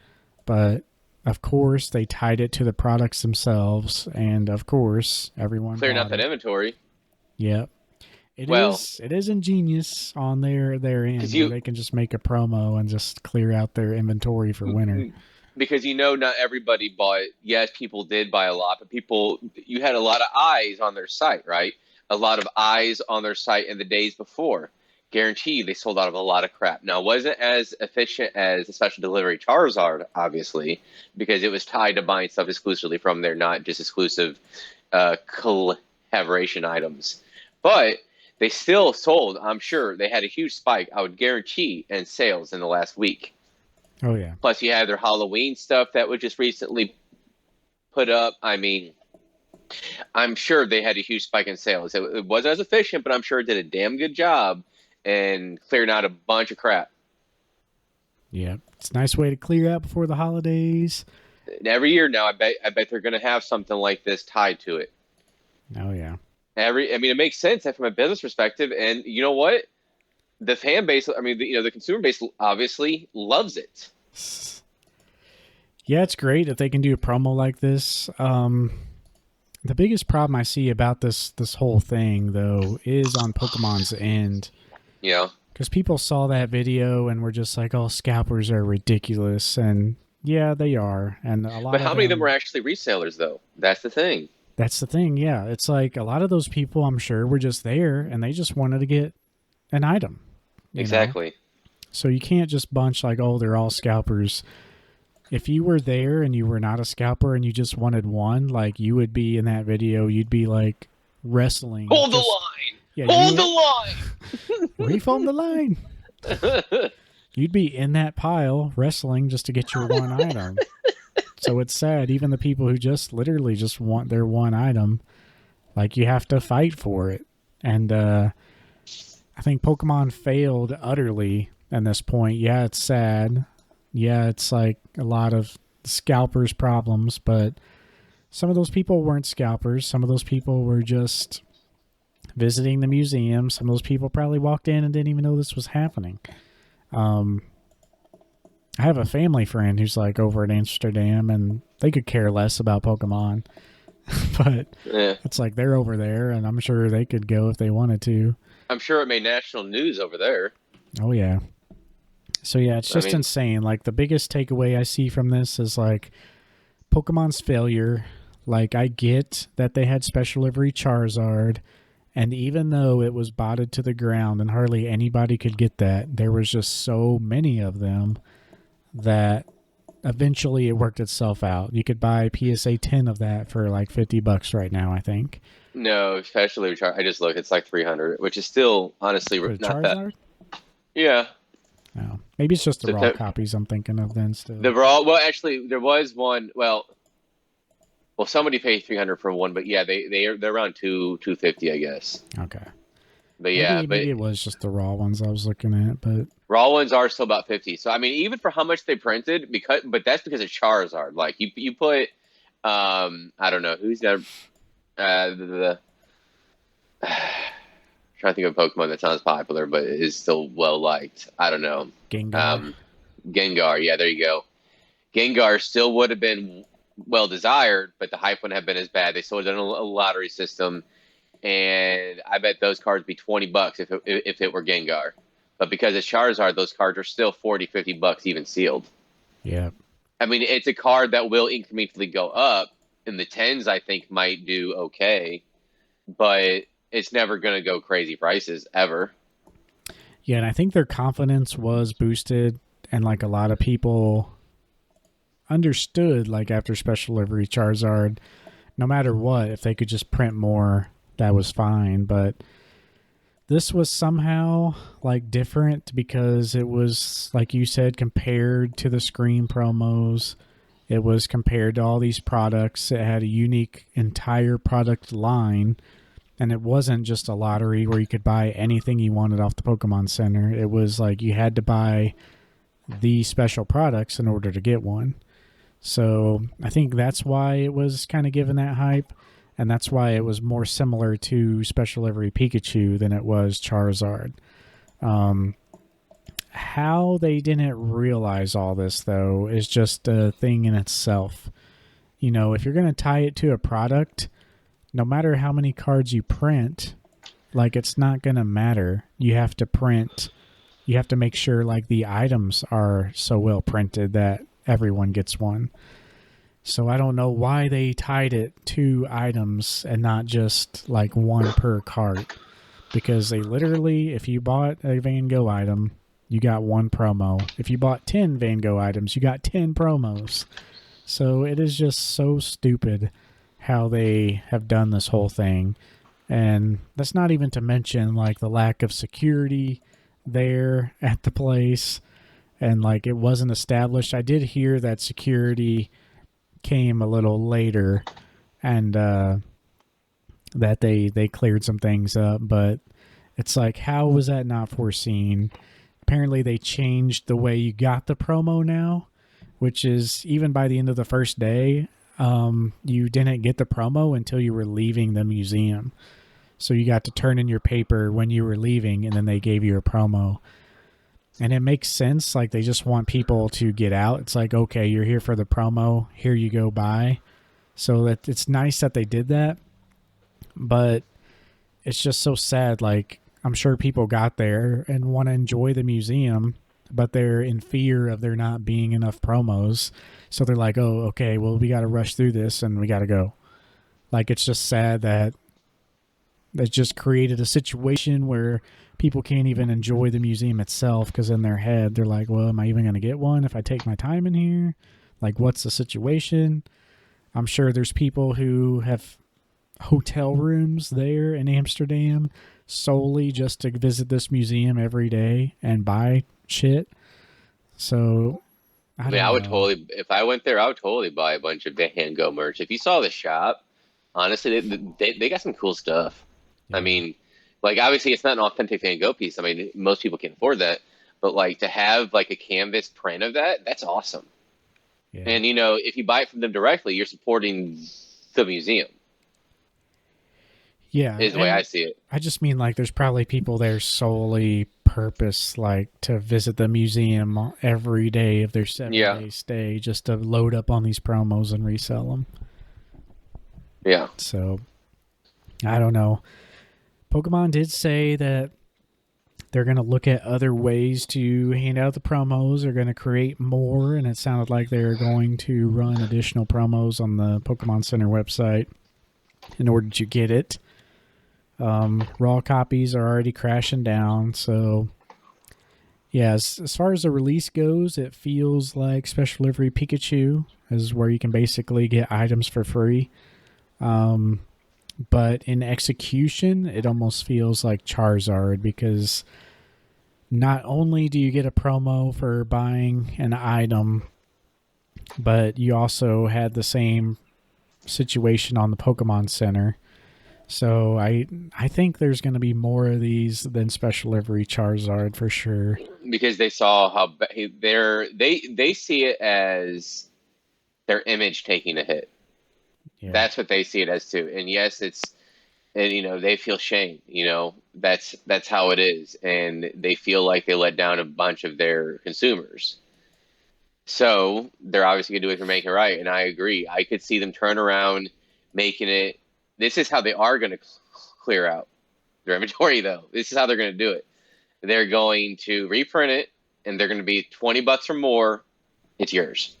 But of course, they tied it to the products themselves, and of course, everyone clearing out that inventory. Yep. It is ingenious on their end where they can just make a promo and just clear out their inventory for winter. Because not everybody bought. Yes, people did buy a lot, but you had a lot of eyes on their site, right? A lot of eyes on their site in the days before. Guaranteed, they sold out of a lot of crap. Now, it wasn't as efficient as the special delivery Charizard, obviously, because it was tied to buying stuff exclusively from there, not just exclusive collaboration items. But they still sold. I'm sure they had a huge spike, I would guarantee, in sales in the last week. Oh, yeah. Plus, you had their Halloween stuff that was just recently put up. I mean, I'm sure they had a huge spike in sales. It wasn't as efficient, but I'm sure it did a damn good job and clearing out a bunch of crap. Yeah, it's a nice way to clear out before the holidays. And every year now, I bet they're going to have something like this tied to it. Oh, yeah. It makes sense from a business perspective, and you know what? The fan base, the consumer base obviously loves it. Yeah, it's great if they can do a promo like this. The biggest problem I see about this whole thing, though, is on Pokemon's end. Yeah. Because people saw that video and were just like, "Oh, scalpers are ridiculous," and yeah, they are. And a lot. But how many of them were actually resellers, though? That's the thing. That's the thing. Yeah, it's like a lot of those people, I'm sure, were just there and they just wanted to get an item. Exactly. So you can't just bunch like, "Oh, they're all scalpers." If you were there and you were not a scalper and you just wanted one, like you would be in that video, you'd be like wrestling. Hold the line. Yeah, hold the line. Reform the line. You'd be in that pile wrestling just to get your one item. So it's sad. Even the people who just literally just want their one item, like you have to fight for it. And I think Pokemon failed utterly at this point. Yeah, it's sad. Yeah, it's like a lot of scalpers problems, but some of those people weren't scalpers. Some of those people were just visiting the museum. Some of those people probably walked in and didn't even know this was happening. I have a family friend who's like over in Amsterdam, and they could care less about Pokemon. But it's like they're over there, and I'm sure they could go if they wanted to. I'm sure it made national news over there. Oh yeah. So yeah, it's just insane. Like the biggest takeaway I see from this is like Pokemon's failure. Like I get that they had special livery Charizard, and even though it was botted to the ground and hardly anybody could get that, there was just so many of them that eventually it worked itself out. You could buy PSA 10 of that for like $50 right now, I think. No, especially I just look, it's like 300, which is still honestly for not Charizard? that. Yeah. No, maybe it's just the raw copies I'm thinking of then. Still, the raw. Well, actually, there was one. Well, somebody paid 300 for one, but yeah, they're around 250, I guess. Okay. But yeah, maybe it was just the raw ones I was looking at, but raw ones are still about 50. So I mean, even for how much they printed, but that's because of Charizard. Like you put, I don't know who's that. The trying to think of a Pokemon that sounds popular but is still well liked. I don't know. Gengar. Gengar. Yeah, there you go. Gengar still would have been well desired, but the hype wouldn't have been as bad. They still would have done a lottery system, and I bet those cards would be $20 if it were Gengar. But because it's Charizard, those cards are still $40-$50 even sealed. Yeah. I mean, it's a card that will incrementally go up. In the tens, I think might do okay, but it's never going to go crazy prices ever. Yeah, and I think their confidence was boosted, and like a lot of people understood, like after special livery Charizard, no matter what, if they could just print more, that was fine. But this was somehow like different because it was, like you said, compared to the Scream promos. It was compared to all these products. It had a unique entire product line. And it wasn't just a lottery where you could buy anything you wanted off the Pokemon Center. It was like you had to buy the special products in order to get one. So I think that's why it was kind of given that hype. And that's why it was more similar to Special Livery Pikachu than it was Charizard. How they didn't realize all this, though, is just a thing in itself. You know, if you're going to tie it to a product, no matter how many cards you print, like it's not going to matter. You have to make sure like the items are so well printed that everyone gets one. So I don't know why they tied it to items and not just like one per cart. Because they literally, if you bought a Van Gogh item, you got one promo. If you bought 10 Van Gogh items, you got 10 promos. So it is just so stupid how they have done this whole thing. And that's not even to mention like the lack of security there at the place, and like it wasn't established. I did hear that security came a little later, and that they cleared some things up, but it's like, how was that not foreseen? Apparently they changed the way you got the promo now, which is even by the end of the first day, you didn't get the promo until you were leaving the museum. So you got to turn in your paper when you were leaving, and then they gave you a promo. And it makes sense. Like, they just want people to get out. It's like, okay, you're here for the promo. Here you go, bye. So that it's nice that they did that. But it's just so sad. Like, I'm sure people got there and want to enjoy the museum, but they're in fear of there not being enough promos. So they're like, oh, okay, well, we got to rush through this and we got to go. Like, it's just sad that just created a situation where people can't even enjoy the museum itself, because in their head, they're like, well, am I even going to get one if I take my time in here? Like, what's the situation? I'm sure there's people who have hotel rooms there in Amsterdam solely just to visit this museum every day and buy shit. So I mean, I would totally, if I went there, I would totally buy a bunch of Van Gogh merch. If you saw the shop, honestly, they got some cool stuff. Yeah. I mean, like, obviously it's not an authentic Van Gogh piece. I mean, most people can't afford that, but like to have like a canvas print of that, that's awesome. Yeah. And you know, if you buy it from them directly, you're supporting the museum. Yeah, is the way I see it. I just mean, like, there's probably people there solely purpose, like, to visit the museum every day of their 7-day stay, just to load up on these promos and resell them. Yeah. So I don't know. Pokemon did say that they're going to look at other ways to hand out the promos. They're going to create more, and it sounded like they're going to run additional promos on the Pokemon Center website in order to get it. Raw copies are already crashing down, so yeah, as far as the release goes, it feels like Special Delivery Pikachu is where you can basically get items for free. But in execution, it almost feels like Charizard, because not only do you get a promo for buying an item, but you also had the same situation on the Pokemon Center. So I think there's going to be more of these than Special Delivery Charizard for sure. Because they saw how they see it as their image taking a hit. Yeah. That's what they see it as too. And yes, and they feel shame. That's how it is, and they feel like they let down a bunch of their consumers. So they're obviously going to do it for making it right, and I agree. I could see them turn around, making it. This is how they are going to clear out their inventory, though. This is how they're going to do it. They're going to reprint it, and they're going to be $20 or more. It's yours.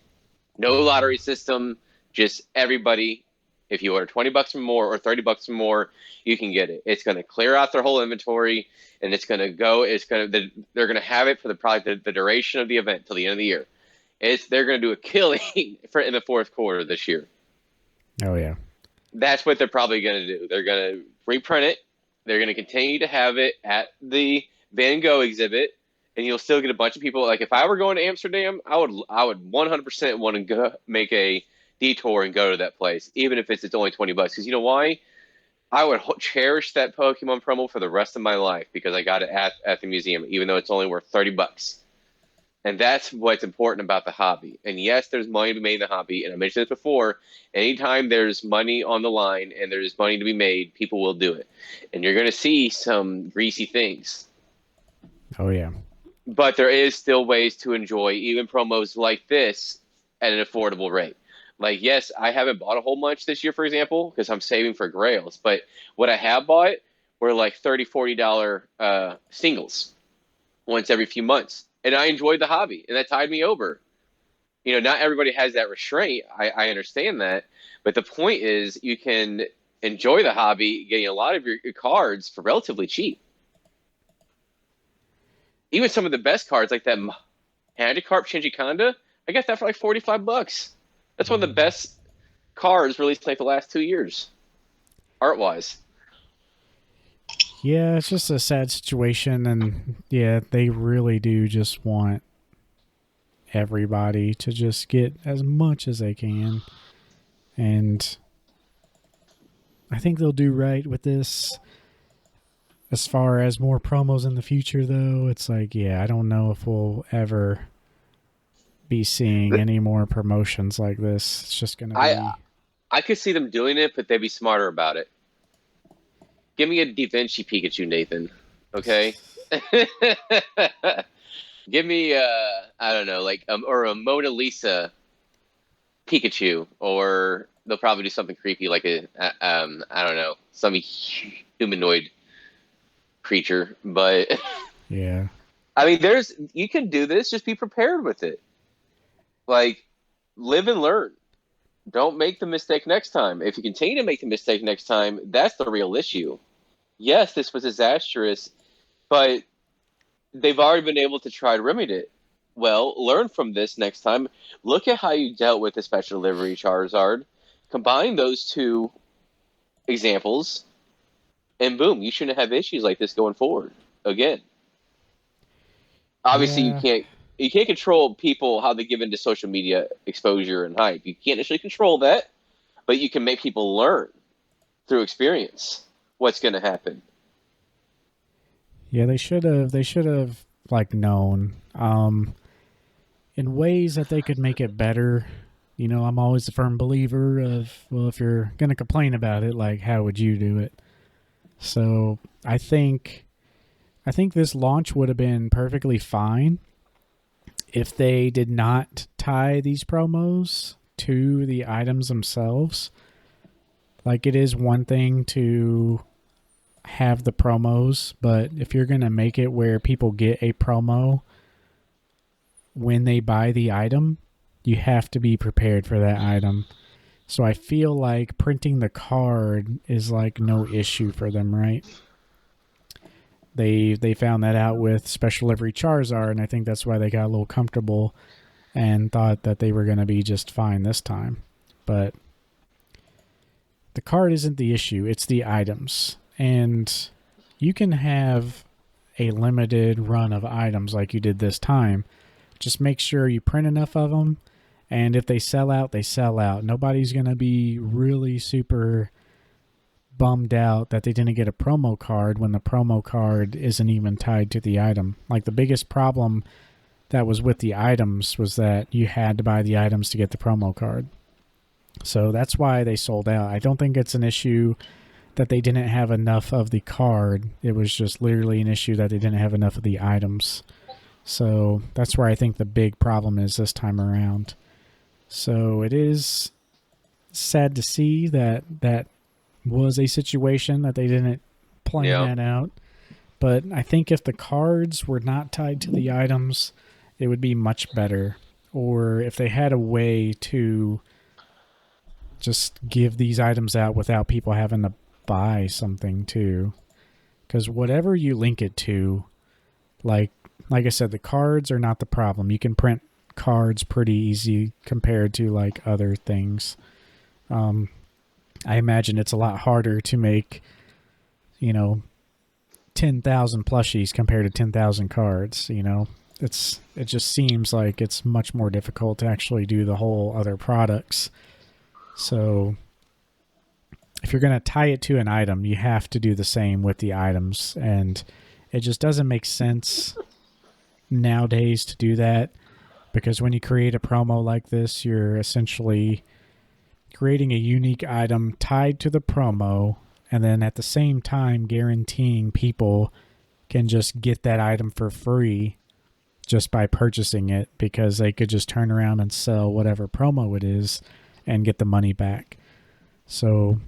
No lottery system. Just everybody. If you order $20 or more or $30 or more, you can get it. It's going to clear out their whole inventory, and it's going to go. They're going to have it for probably the duration of the event till the end of the year. They're going to do a killing in the fourth quarter this year. Oh yeah, that's what they're probably going to do. They're going to reprint it. They're going to continue to have it at the Van Gogh exhibit, and you'll still get a bunch of people. Like if I were going to Amsterdam, I would 100% want to go make a detour and go to that place, even if it's only $20. Because you know why? I would cherish that Pokemon promo for the rest of my life because I got it at the museum, even though it's only worth $30. And that's what's important about the hobby. And yes, there's money to be made in the hobby. And I mentioned this before. Anytime there's money on the line and there's money to be made, people will do it. And you're going to see some greasy things. Oh, yeah. But there is still ways to enjoy even promos like this at an affordable rate. Like, yes, I haven't bought a whole bunch this year, for example, because I'm saving for Grails. But what I have bought were like $30, $40 singles once every few months. And I enjoyed the hobby, and that tied me over. Not everybody has that restraint. I understand that. But the point is you can enjoy the hobby getting a lot of your cards for relatively cheap. Even some of the best cards, like that Handicarp Shinjikonda, I got that for like $45. That's one of the best cards released in like the last 2 years, art-wise. Yeah, it's just a sad situation, and yeah, they really do just want everybody to just get as much as they can. And I think they'll do right with this. As far as more promos in the future, though, it's like, yeah, I don't know if we'll ever be seeing any more promotions like this. It's just going to be... I could see them doing it, but they'd be smarter about it. Give me a Da Vinci Pikachu, Nathan. Okay? Give me, I don't know, or a Mona Lisa Pikachu, or they'll probably do something creepy like I don't know, some humanoid creature. But yeah, I mean, you can do this. Just be prepared with it. Like, live and learn. Don't make the mistake next time. If you continue to make the mistake next time, that's the real issue. Yes, this was disastrous, but they've already been able to try to remedy it. Well, learn from this next time. Look at how you dealt with the Special Delivery Charizard. Combine those two examples, and boom, you shouldn't have issues like this going forward again. Obviously, you can't control people, how they give into social media exposure and hype. You can't actually control that, but you can make people learn through experience what's going to happen. Yeah, they should have known in ways that they could make it better. I'm always a firm believer of, well, if you're going to complain about it, like, how would you do it? So I think this launch would have been perfectly fine if they did not tie these promos to the items themselves. Like, it is one thing to have the promos, but if you're going to make it where people get a promo when they buy the item, you have to be prepared for that item. So I feel like printing the card is like no issue for them, right? They found that out with Special Livery Charizard, and I think that's why they got a little comfortable and thought that they were going to be just fine this time. But the card isn't the issue, it's the items. And you can have a limited run of items like you did this time. Just make sure you print enough of them, and if they sell out, they sell out. Nobody's going to be really super bummed out that they didn't get a promo card when the promo card isn't even tied to the item. Like, the biggest problem that was with the items was that you had to buy the items to get the promo card. So that's why they sold out. I don't think it's an issue that they didn't have enough of the card. It was just literally an issue that they didn't have enough of the items. So that's where I think the big problem is this time around. So it is sad to see that that was a situation that they didn't plan that out. But I think if the cards were not tied to the items, it would be much better. Or if they had a way to just give these items out without people having to buy something too. Because whatever you link it to, like I said, the cards are not the problem. You can print cards pretty easy compared to like other things. I imagine it's a lot harder to make, 10,000 plushies compared to 10,000 cards. It just seems like it's much more difficult to actually do the whole other products. So if you're going to tie it to an item, you have to do the same with the items, and it just doesn't make sense nowadays to do that, because when you create a promo like this, you're essentially creating a unique item tied to the promo, and then at the same time guaranteeing people can just get that item for free just by purchasing it, because they could just turn around and sell whatever promo it is and get the money back. So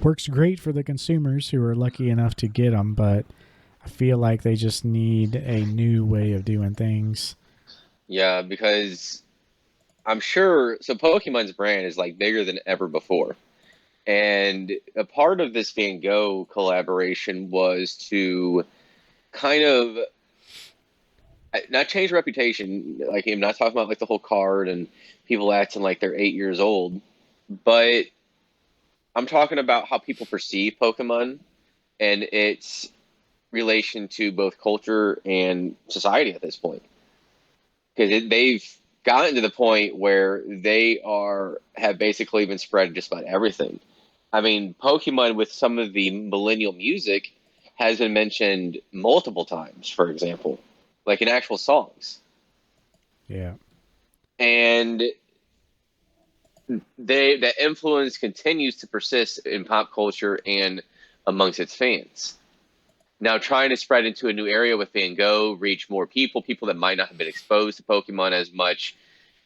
works great for the consumers who are lucky enough to get them, but I feel like they just need a new way of doing things. Yeah, because I'm sure, so Pokemon's brand is like bigger than ever before. And a part of this Van Gogh collaboration was to kind of not change reputation. Like, I'm not talking about like the whole card and people acting like they're 8 years old, but I'm talking about how people perceive Pokemon and its relation to both culture and society at this point. Because they've gotten to the point where they have basically been spread just about everything. I mean, Pokemon with some of the millennial music has been mentioned multiple times, for example, like in actual songs. Yeah. And that influence continues to persist in pop culture and amongst its fans. Now, trying to spread into a new area with Van Gogh, reach more people that might not have been exposed to Pokemon as much,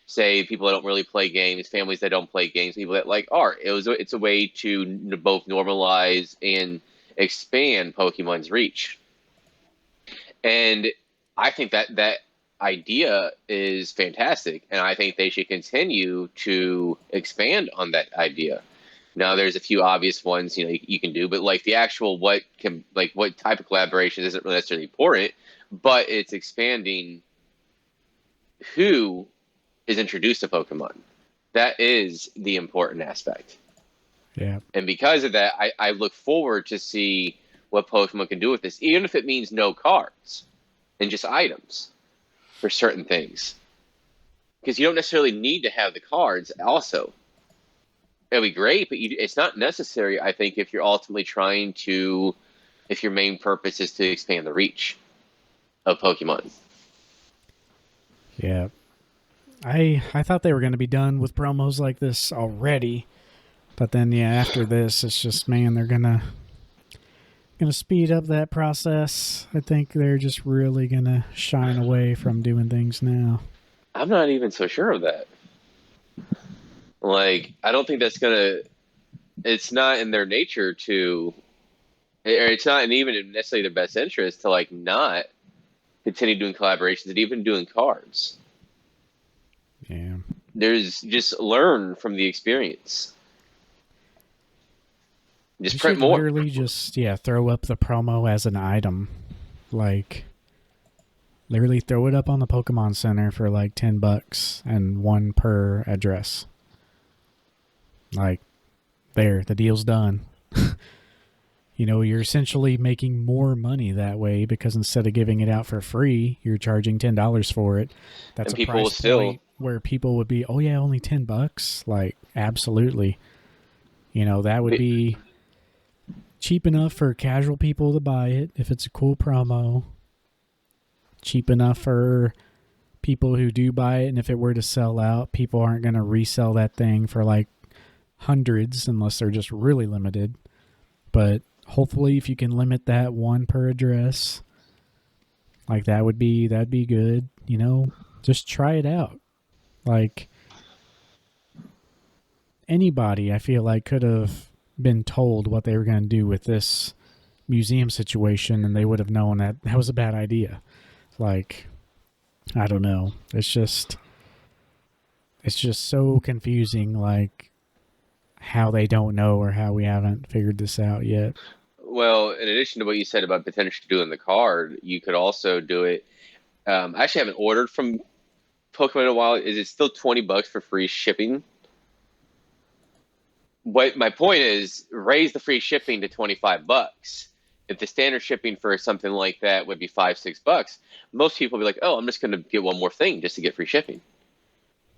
say people that don't really play games, families that don't play games, people that like art. It's a way to both normalize and expand Pokemon's reach. And I think that idea is fantastic, and I think they should continue to expand on that idea. Now, there's a few obvious ones you can do, but like the actual what type of collaboration isn't really necessarily important, but it's expanding who is introduced to Pokemon. That is the important aspect. Yeah. And because of that, I look forward to see what Pokemon can do with this, even if it means no cards and just items for certain things. Because you don't necessarily need to have the cards also. It'll be great, but it's not necessary, I think, if you're ultimately if your main purpose is to expand the reach of Pokemon. Yeah. I thought they were going to be done with promos like this already. But then, yeah, after this, it's just, man, they're going to speed up that process. I think they're just really going to shine away from doing things now. I'm not even so sure of that. Like, I don't think that's going to it's not in their nature to, or it's not even necessarily their best interest to like not continue doing collaborations and even doing cards. Yeah. There's just learn from the experience. Just You print should more. literally just throw up the promo as an item, like literally throw it up on the Pokemon Center for like $10 and one per address. Like, there, the deal's done. You know, you're essentially making more money that way because instead of giving it out for free, you're charging $10 for it. That's And a people price still point where people would be, oh yeah, only $10. Like, absolutely. You know, that would be cheap enough for casual people to buy it if it's a cool promo. Cheap enough for people who do buy it, and if it were to sell out, people aren't going to resell that thing for like hundreds unless they're just really limited. But hopefully if you can limit that one per address, like that'd be good. You know, just try it out. Like, anybody I feel like could have been told what they were going to do with this museum situation, and they would have known that that was a bad idea. Like, I don't know. It's just so confusing, like how they don't know or how we haven't figured this out yet. Well, in addition to what you said about potentially doing the card, you could also do it. I actually haven't ordered from Pokemon in a while. Is it still $20 for free shipping? What my point is, raise the free shipping to $25. If the standard shipping for something like that would be $5-6, most people would be like, "Oh, I'm just going to get one more thing just to get free shipping."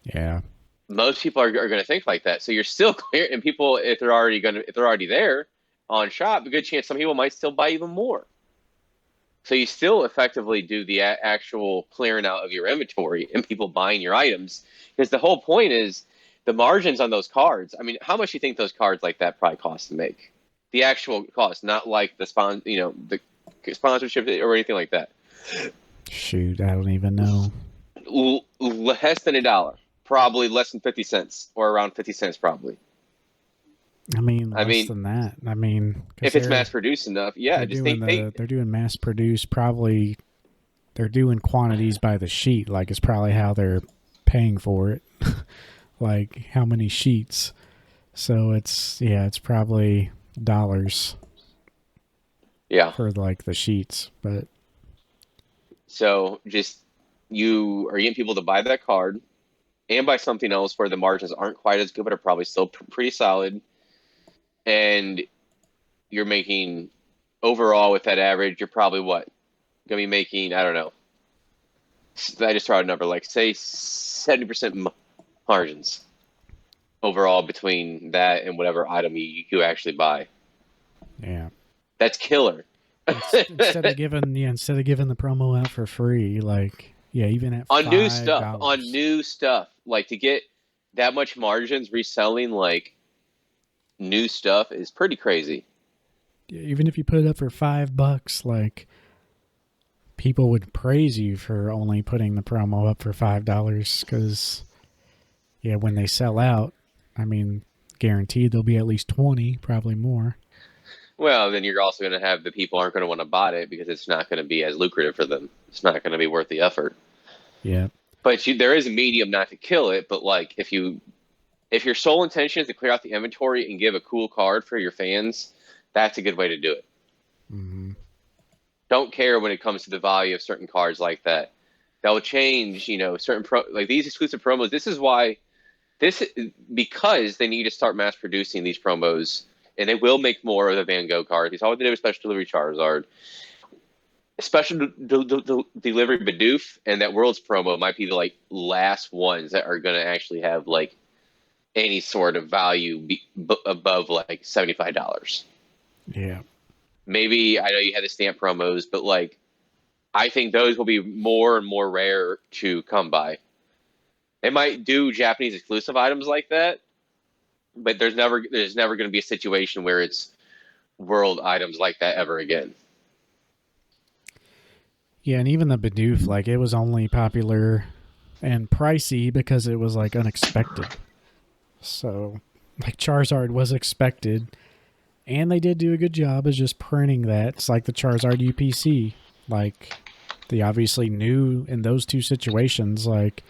Yeah. Most people are going to think like that. So you're still clear, and people, if they're already there on shop, a good chance some people might still buy even more. So you still effectively do the actual clearing out of your inventory and people buying your items, because the whole point is the margins on those cards. I mean, how much do you think those cards like that probably cost to make? The actual cost, not like the the sponsorship or anything like that. Shoot, I don't even know. Less than $1, probably less than 50 cents, or around 50 cents, probably. I mean, less than that. I mean, if it's mass produced enough, yeah. They're doing mass produced. Probably they're doing quantities by the sheet. Like, it's probably how they're paying for it. Like, how many sheets. So it's probably dollars. Yeah. For like the sheets, but so just you are getting people to buy that card and buy something else where the margins aren't quite as good, but are probably still pretty solid. And you're making overall with that average, you're probably what? Going to be making, I don't know. I just throw out a number, like say 70% margins overall between that and whatever item you actually buy. Yeah. That's killer. Instead of giving the promo out for free, like, yeah, even at on $5. new stuff, like to get that much margins reselling like new stuff is pretty crazy. Even if you put it up for $5, like, people would praise you for only putting the promo up for $5 because, yeah, when they sell out, I mean, guaranteed there'll be at least 20, probably more. Well, then you're also going to have the people aren't going to want to buy it because it's not going to be as lucrative for them. It's not going to be worth the effort. Yeah. But there is a medium not to kill it. But like if your sole intention is to clear out the inventory and give a cool card for your fans, that's a good way to do it. Mm-hmm. Don't care when it comes to the value of certain cards like that. They'll change, certain like these exclusive promos. This is why because they need to start mass producing these promos. And they will make more of the Van Gogh card. He's always did with Special Delivery Charizard. Special Delivery Bidoof and that Worlds promo might be the like last ones that are going to actually have like any sort of value above like $75. Yeah. Maybe, I know you had the stamp promos, but like I think those will be more and more rare to come by. They might do Japanese exclusive items like that, but there's never going to be a situation where it's world items like that ever again. Yeah, and even the Bidoof, like, it was only popular and pricey because it was like unexpected. So like Charizard was expected, and they did do a good job of just printing that. It's like the Charizard UPC. Like, they obviously knew in those two situations, like,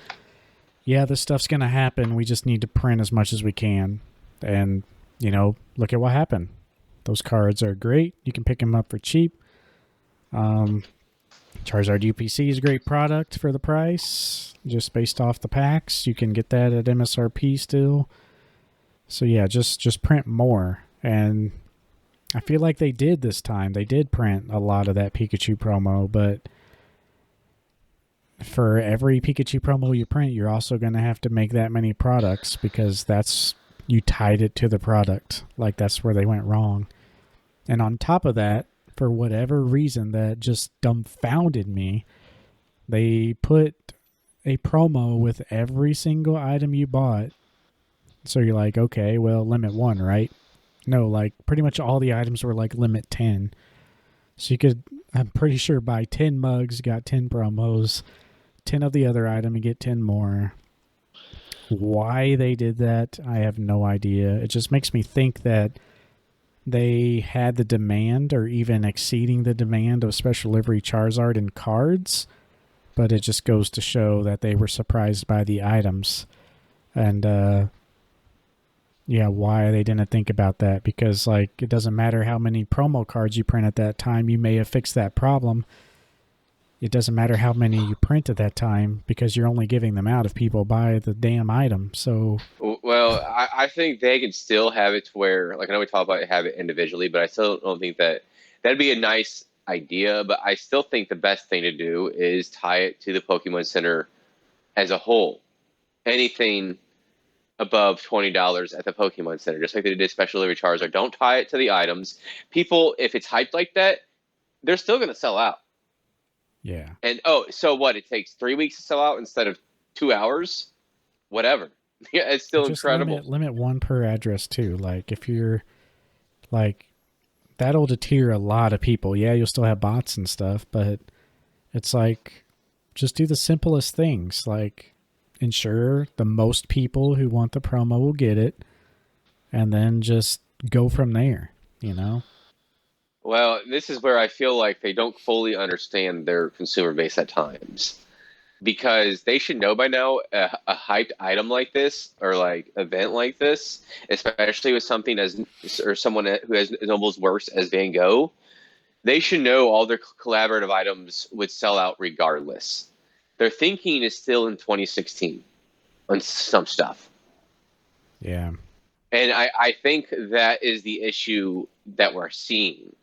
yeah, this stuff's going to happen. We just need to print as much as we can. And, look at what happened. Those cards are great. You can pick them up for cheap. Charizard UPC is a great product for the price, just based off the packs. You can get that at MSRP still. So yeah, just print more. And I feel like they did this time. They did print a lot of that Pikachu promo, but for every Pikachu promo you print, you're also going to have to make that many products because you tied it to the product. Like, that's where they went wrong. And on top of that, for whatever reason that just dumbfounded me, they put a promo with every single item you bought. So you're like, okay, well, limit 1, right? No, like, pretty much all the items were like limit 10. So you could, I'm pretty sure, buy 10 mugs, got 10 promos, 10 of the other item, and get 10 more. Why they did that, I have no idea. It just makes me think that they had the demand or even exceeding the demand of special delivery Charizard and cards, but it just goes to show that they were surprised by the items. And why they didn't think about that, because like, it doesn't matter how many promo cards you print at that time, you may have fixed that problem. It doesn't matter how many you print at that time because you're only giving them out if people buy the damn item. So, well, I think they can still have it to where, like, I know we talk about have it individually, but I still don't think that'd be a nice idea. But I still think the best thing to do is tie it to the Pokemon Center as a whole. Anything above $20 at the Pokemon Center, just like they did Special Delivery Charizard. Don't tie it to the items. People, if it's hyped like that, they're still going to sell out. yeah. And, so what? It takes 3 weeks to sell out instead of 2 hours? Whatever. Yeah, it's still just incredible. Limit 1 per address, too. Like, if you're, like, that'll deter a lot of people. Yeah, you'll still have bots and stuff, but it's like, just do the simplest things. Like, ensure the most people who want the promo will get it, and then just go from there, Well, this is where I feel like they don't fully understand their consumer base at times. Because they should know by now a hyped item like this or like event like this, especially with something or someone who has is almost worse as Van Gogh, they should know all their collaborative items would sell out regardless. Their thinking is still in 2016 on some stuff. Yeah. And I think that is the issue that we're seeing,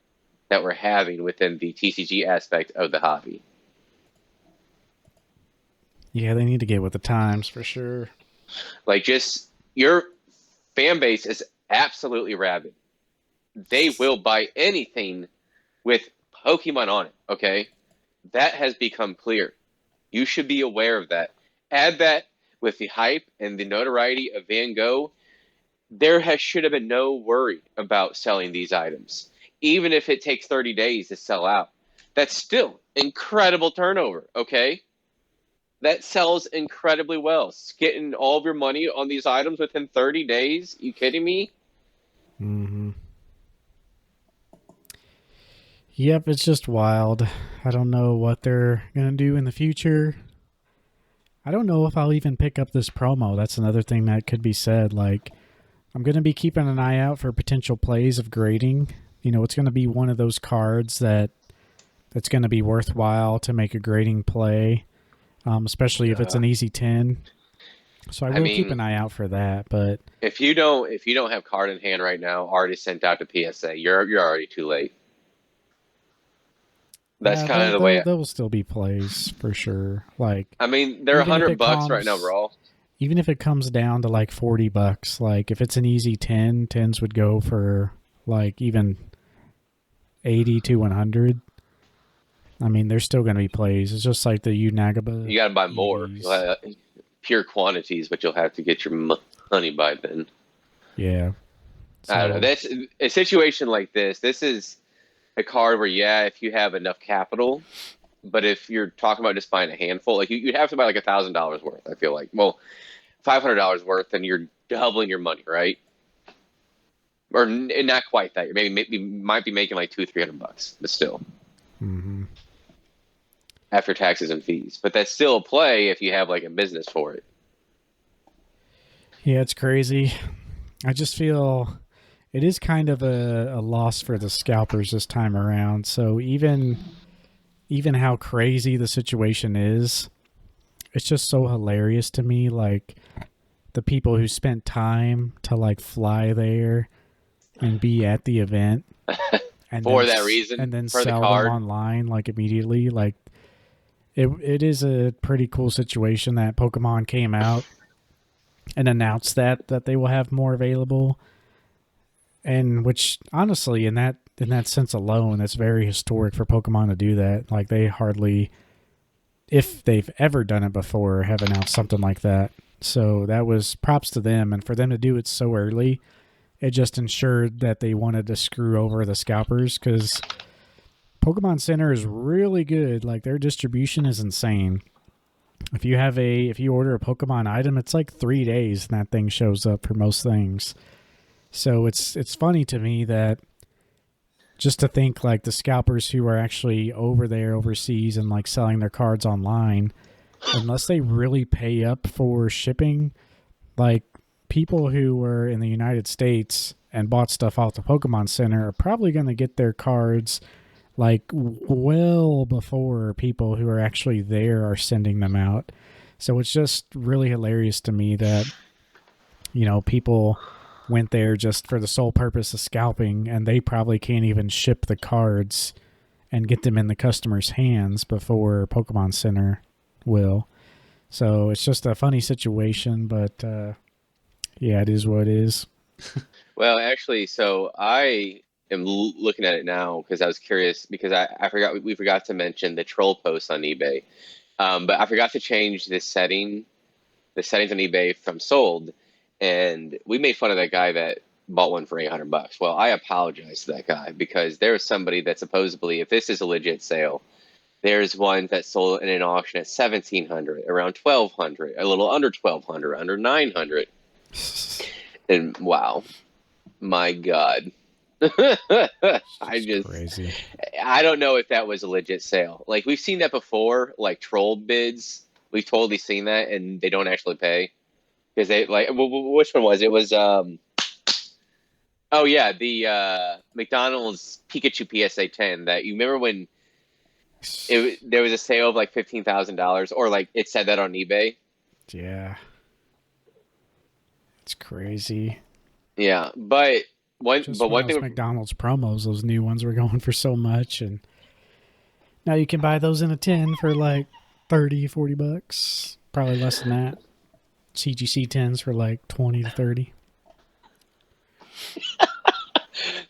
that we're having within the TCG aspect of the hobby. Yeah, they need to get with the times for sure. Like, just your fan base is absolutely rabid. They will buy anything with Pokemon on it, okay? That has become clear. You should be aware of that. Add that with the hype and the notoriety of Van Gogh, should have been no worry about selling these items. Even if it takes 30 days to sell out, that's still incredible turnover, okay? That sells incredibly well. Getting all of your money on these items within 30 days? You kidding me? Mm-hmm. Yep, it's just wild. I don't know what they're going to do in the future. I don't know if I'll even pick up this promo. That's another thing that could be said. Like, I'm going to be keeping an eye out for potential plays of grading. It's going to be one of those cards that's going to be worthwhile to make a grading play, especially if it's an easy 10. So I will keep an eye out for that. But if you don't have card in hand right now, already sent out to PSA, you're already too late. That's kind of the way. There will still be plays for sure. Like, I mean, they're $100 right now, bro. Even if it comes down to like $40, like if it's an easy 10, 10s would go for like even 80 to 100. I mean, there's still going to be plays. It's just like the Unagaba. You got to buy more. Pure quantities, but you'll have to get your money by then. Yeah. So, I don't know. That's a situation like this. This is a card where, if you have enough capital, but if you're talking about just buying a handful, like you'd have to buy like $1,000 worth. I feel like, well, $500 worth, and you're doubling your money, right? or not quite that. Maybe might be making like $200-300, but still, after taxes and fees. But that's still a play if you have like a business for it. Yeah, it's crazy. I just feel it is kind of a loss for the scalpers this time around. So even how crazy the situation is, it's just so hilarious to me. Like the people who spent time to like fly there and be at the event, and for that reason, and then for the sell card. them online like immediately. Like it is a pretty cool situation that Pokemon came out and announced that they will have more available, and which honestly in that sense alone, that's very historic for Pokemon to do that. Like they hardly, if they've ever done it before, have announced something like that. So that was props to them, and for them to do it so early, it just ensured that they wanted to screw over the scalpers, because Pokemon Center is really good. Like their distribution is insane. If you order a Pokemon item, it's like 3 days and that thing shows up for most things. So it's funny to me that just to think like the scalpers who are actually over there overseas and like selling their cards online, unless they really pay up for shipping, like people who were in the United States and bought stuff off the Pokemon Center are probably going to get their cards like well before people who are actually there are sending them out. So it's just really hilarious to me that, you know, people went there just for the sole purpose of scalping, and they probably can't even ship the cards and get them in the customer's hands before Pokemon Center will. So it's just a funny situation, but yeah, it is what it is. Well, actually, so I am looking at it now because I was curious because I forgot we forgot to mention the troll post on eBay. But I forgot to change the settings on eBay from sold, and we made fun of that guy that bought one for $800. Well, I apologize to that guy because there is somebody that supposedly, if this is a legit sale, there's one that sold in an auction at 1,700, around 1,200, a little under 1,200, under 900, and wow, my God. Crazy. I don't know if that was a legit sale. Like we've seen that before, like troll bids. We've totally seen that, and they don't actually pay because they like. Which one was it? Was oh yeah, the McDonald's Pikachu PSA 10. That you remember when there was a sale of like $15,000, or like it said that on eBay. Yeah, it's crazy. Yeah, but one thing, McDonald's promos, those new ones were going for so much, and now you can buy those in a tin for like $30-$40, probably less than that. CGC tins for like 20 to 30.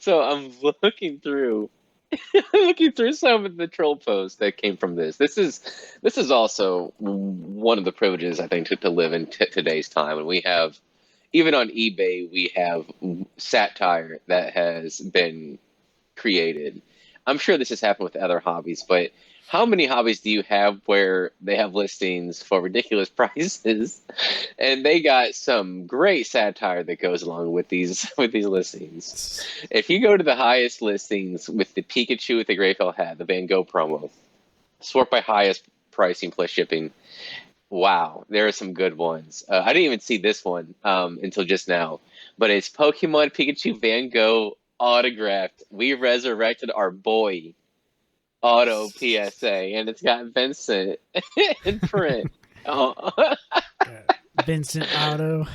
So I'm looking through some of the troll posts that came from this. This is also one of the privileges I think to live in today's time, and we have, even on eBay, we have satire that has been created. I'm sure this has happened with other hobbies, but how many hobbies do you have where they have listings for ridiculous prices, and they got some great satire that goes along with these listings? If you go to the highest listings with the Pikachu with the Greyfell hat, the Van Gogh promo, sort by highest pricing plus shipping. Wow, there are some good ones. I didn't even see this one until just now, but it's Pokemon Pikachu Van Gogh autographed. We resurrected our boy auto PSA, and it's got Vincent in print. Oh. Vincent Auto.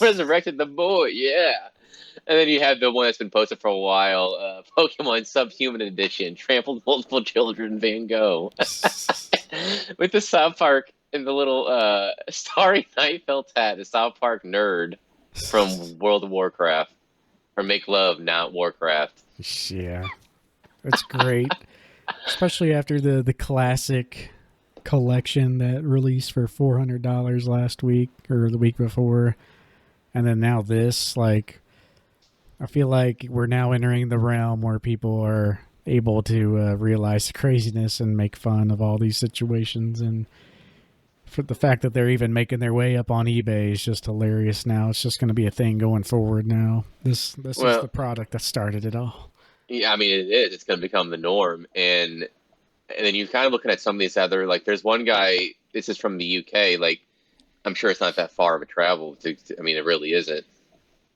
Resurrected the boy, yeah. And then you have the one that's been posted for a while, Pokemon Subhuman Edition, Trampled Multiple Children Van Gogh. With the South Park and the little Starry Night felt hat, the South Park nerd from World of Warcraft. Or Make Love, not Warcraft. Yeah. That's great. Especially after the classic collection that released for $400 last week or the week before. And then now this, like, I feel like we're now entering the realm where people are able to realize the craziness and make fun of all these situations and For the fact that they're even making their way up on eBay is just hilarious now. It's just going to be a thing going forward now. This is the product that started it all. Yeah, I mean, it is. It's going to become the norm. And then you're kind of looking at some of these other, like, there's one guy, this is from the UK, like, I'm sure it's not that far of a travel. I mean, it really isn't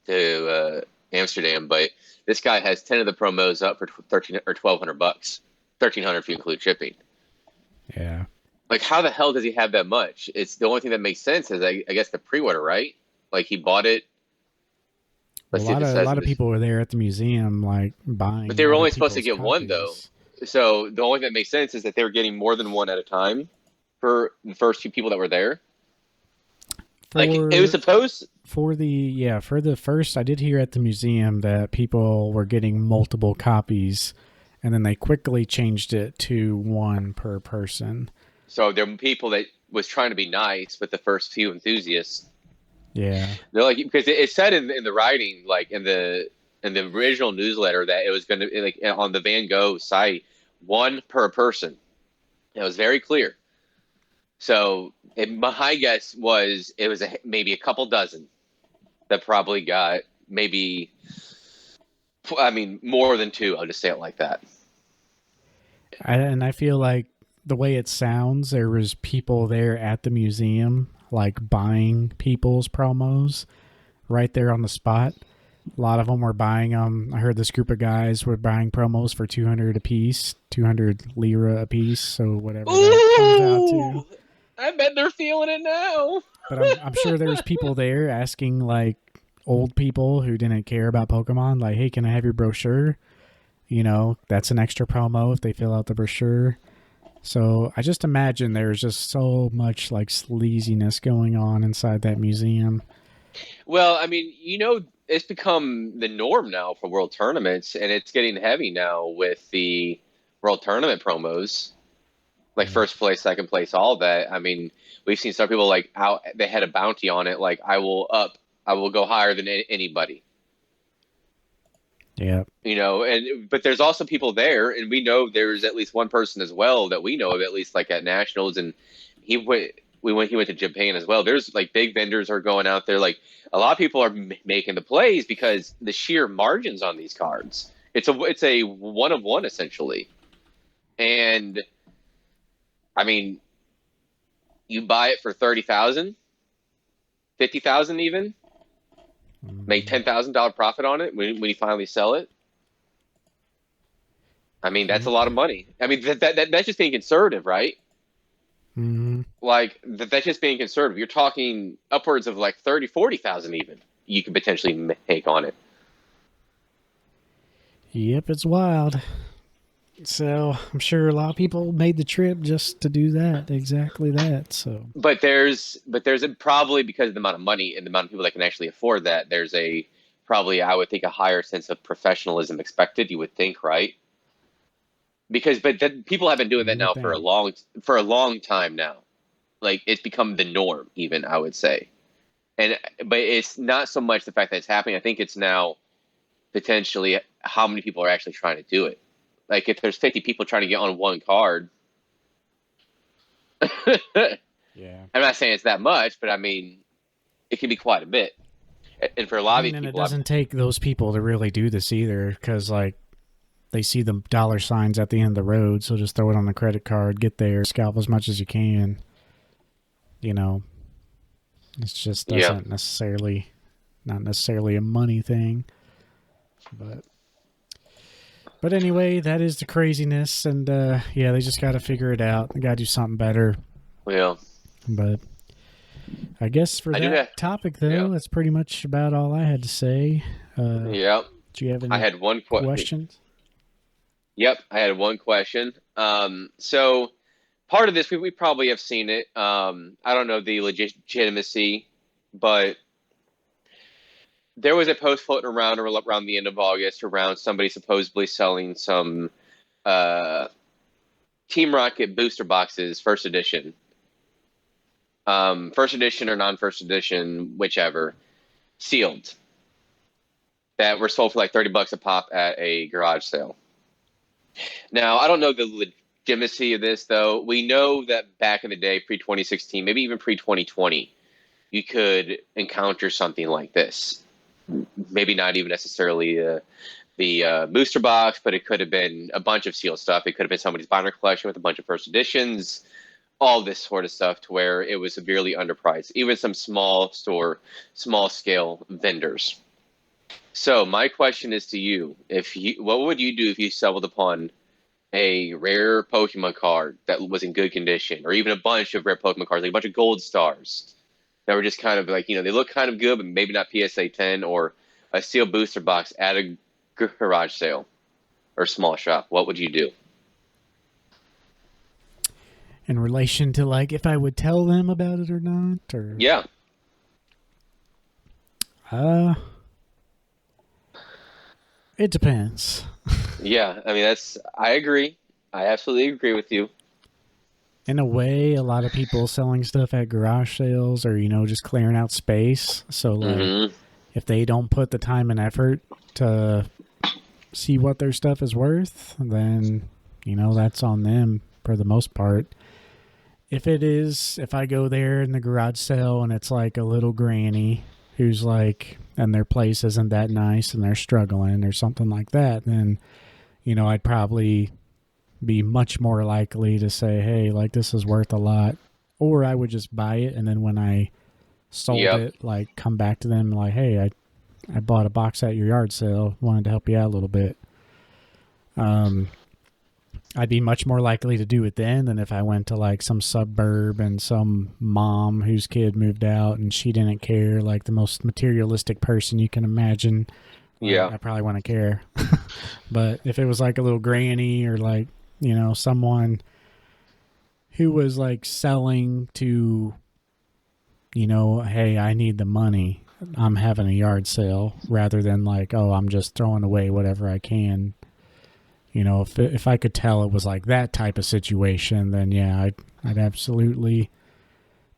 to Amsterdam, but this guy has 10 of the promos up for 13 or $1,200, 1,300 if you include shipping. Yeah. Like, how the hell does he have that much? It's the only thing that makes sense is, I guess, the pre-order, right? Like, he bought it. A lot of people were there at the museum, like, buying. But they were only supposed to get copies. one, though. So the only thing that makes sense is that they were getting more than one at a time for the first few people that were there. Like, it was supposed for the first. I did hear at the museum that people were getting multiple copies, and then they quickly changed it to one per person. So there were people that was trying to be nice, but the first few enthusiasts. Yeah, they're like, because it said in the writing, like in the original newsletter, that it was going to, like, on the Van Gogh site, one per person. It was very clear. So my guess was it was maybe a couple dozen that probably got maybe, I mean, more than two. I'll just say it like that. And I feel like the way it sounds, there was people there at the museum, like, buying people's promos right there on the spot. A lot of them were buying them. I heard this group of guys were buying promos for 200 a piece, 200 lira a piece, so whatever that comes out to. I bet they're feeling it now. But I'm sure there's people there asking, like, old people who didn't care about Pokemon, like, hey, can I have your brochure? You know, that's an extra promo if they fill out the brochure. So I just imagine there's just so much, like, sleaziness going on inside that museum. Well, I mean, it's become the norm now for World Tournaments, and it's getting heavy now with the World Tournament promos, like first place, second place, all that. I mean, we've seen some people, like, out, they had a bounty on it, like, I will go higher than anybody. Yeah. But there's also people there, and we know there's at least one person as well that we know of, at least, like, at Nationals, and he went to Japan as well. There's, like, big vendors are going out there. Like, a lot of people are making the plays because the sheer margins on these cards. It's a one of one essentially. And I mean, you buy it for 30,000, 50,000 even, make $10,000 profit on it when you finally sell it. I mean, that's a lot of money. I mean, that's just being conservative, right? Mm-hmm. Like, that's just being conservative. You're talking upwards of, like, 30, 40,000 even you could potentially make on it. Yep, it's wild. So I'm sure a lot of people made the trip just to do that, exactly that. So, but there's probably, because of the amount of money and the amount of people that can actually afford that, there's probably, I would think, a higher sense of professionalism expected. You would think, right? But people have been doing that now for a long time now. Like, it's become the norm, even, I would say. But it's not so much the fact that it's happening. I think it's now potentially how many people are actually trying to do it. Like, if there's 50 people trying to get on one card, yeah, I'm not saying it's that much, but I mean, it can be quite a bit. And for a lot of these people, it doesn't take those people to really do this either, because, like, they see the dollar signs at the end of the road, so just throw it on the credit card, get there, scalp as much as you can. It just doesn't necessarily, not necessarily a money thing. But anyway, that is the craziness, and they just got to figure it out. They got to do something better. Yeah. But I guess for that topic, though, that's pretty much about all I had to say. Do you have any I had one questions? Yep, I had one question. So part of this, we probably have seen it. I don't know the legitimacy, but there was a post floating around the end of August around somebody supposedly selling some Team Rocket booster boxes, first edition or non-first edition, whichever, sealed, that were sold for like $30 a pop at a garage sale. Now, I don't know the legitimacy of this, though. We know that back in the day, pre 2016, maybe even pre 2020, you could encounter something like this. Maybe not even necessarily the booster box, but it could have been a bunch of sealed stuff. It could have been somebody's binder collection with a bunch of first editions, all this sort of stuff, to where it was severely underpriced. Even some small store, small scale vendors. So my question is to you: what would you do if you stumbled upon a rare Pokemon card that was in good condition, or even a bunch of rare Pokemon cards, like a bunch of gold stars that were just kind of like, they look kind of good, but maybe not PSA 10, or a sealed booster box at a garage sale or small shop? What would you do? In relation to, like, if I would tell them about it or not, or Yeah. It depends. Yeah, I mean, I agree. I absolutely agree with you. In a way, a lot of people selling stuff at garage sales are, just clearing out space. So, like, if they don't put the time and effort to see what their stuff is worth, then, that's on them for the most part. If I go there in the garage sale and it's like a little granny who's like, and their place isn't that nice and they're struggling or something like that, then, I'd probably be much more likely to say, hey, like, this is worth a lot. Or I would just buy it, and then when I sold it, like, come back to them like, hey, I bought a box at your yard sale, wanted to help you out a little bit. I'd be much more likely to do it then than if I went to, like, some suburb and some mom whose kid moved out and she didn't care, like the most materialistic person you can imagine. Yeah. I probably wouldn't care. But if it was like a little granny, or like, someone who was like selling to, hey, I need the money, I'm having a yard sale, rather than like, oh, I'm just throwing away whatever I can. If I could tell it was like that type of situation, then yeah, I'd absolutely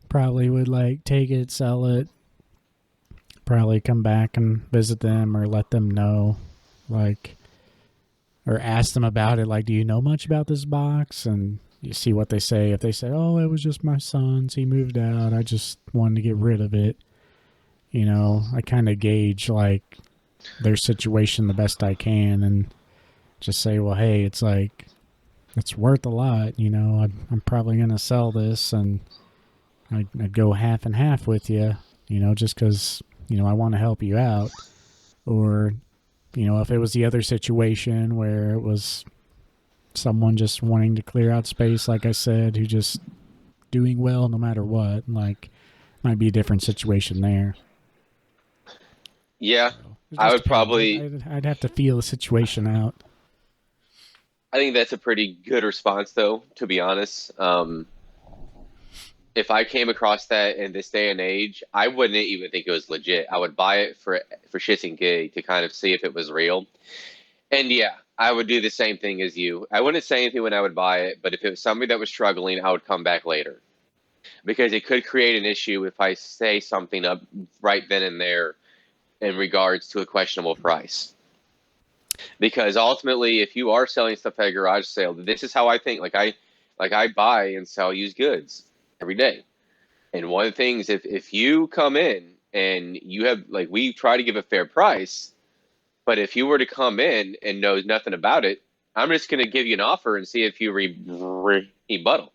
probably would like take it, sell it, probably come back and visit them or let them know, like, or ask them about it. Like, do you know much about this box? And you see what they say. If they say, oh, it was just my son's, he moved out, I just wanted to get rid of it. I kind of gauge like their situation the best I can and just say, well, hey, it's like, it's worth a lot. I'm probably going to sell this, and I'd go half and half with you, just because, I want to help you out. Or, if it was the other situation where it was someone just wanting to clear out space, like I said, who just doing well no matter what, like, might be a different situation there. Yeah, so I would probably. I'd have to feel the situation out. I think that's a pretty good response, though, to be honest. If I came across that in this day and age, I wouldn't even think it was legit. I would buy it for shits and gigs to kind of see if it was real. And yeah, I would do the same thing as you. I wouldn't say anything when I would buy it, but if it was somebody that was struggling, I would come back later. Because it could create an issue if I say something up right then and there in regards to a questionable price. Because ultimately, if you are selling stuff at a garage sale, this is how I think. Like I buy and sell used goods every day. And one of the things, if you come in and you have, like, we try to give a fair price, but if you were to come in and know nothing about it, I'm just going to give you an offer and see if you rebuttal.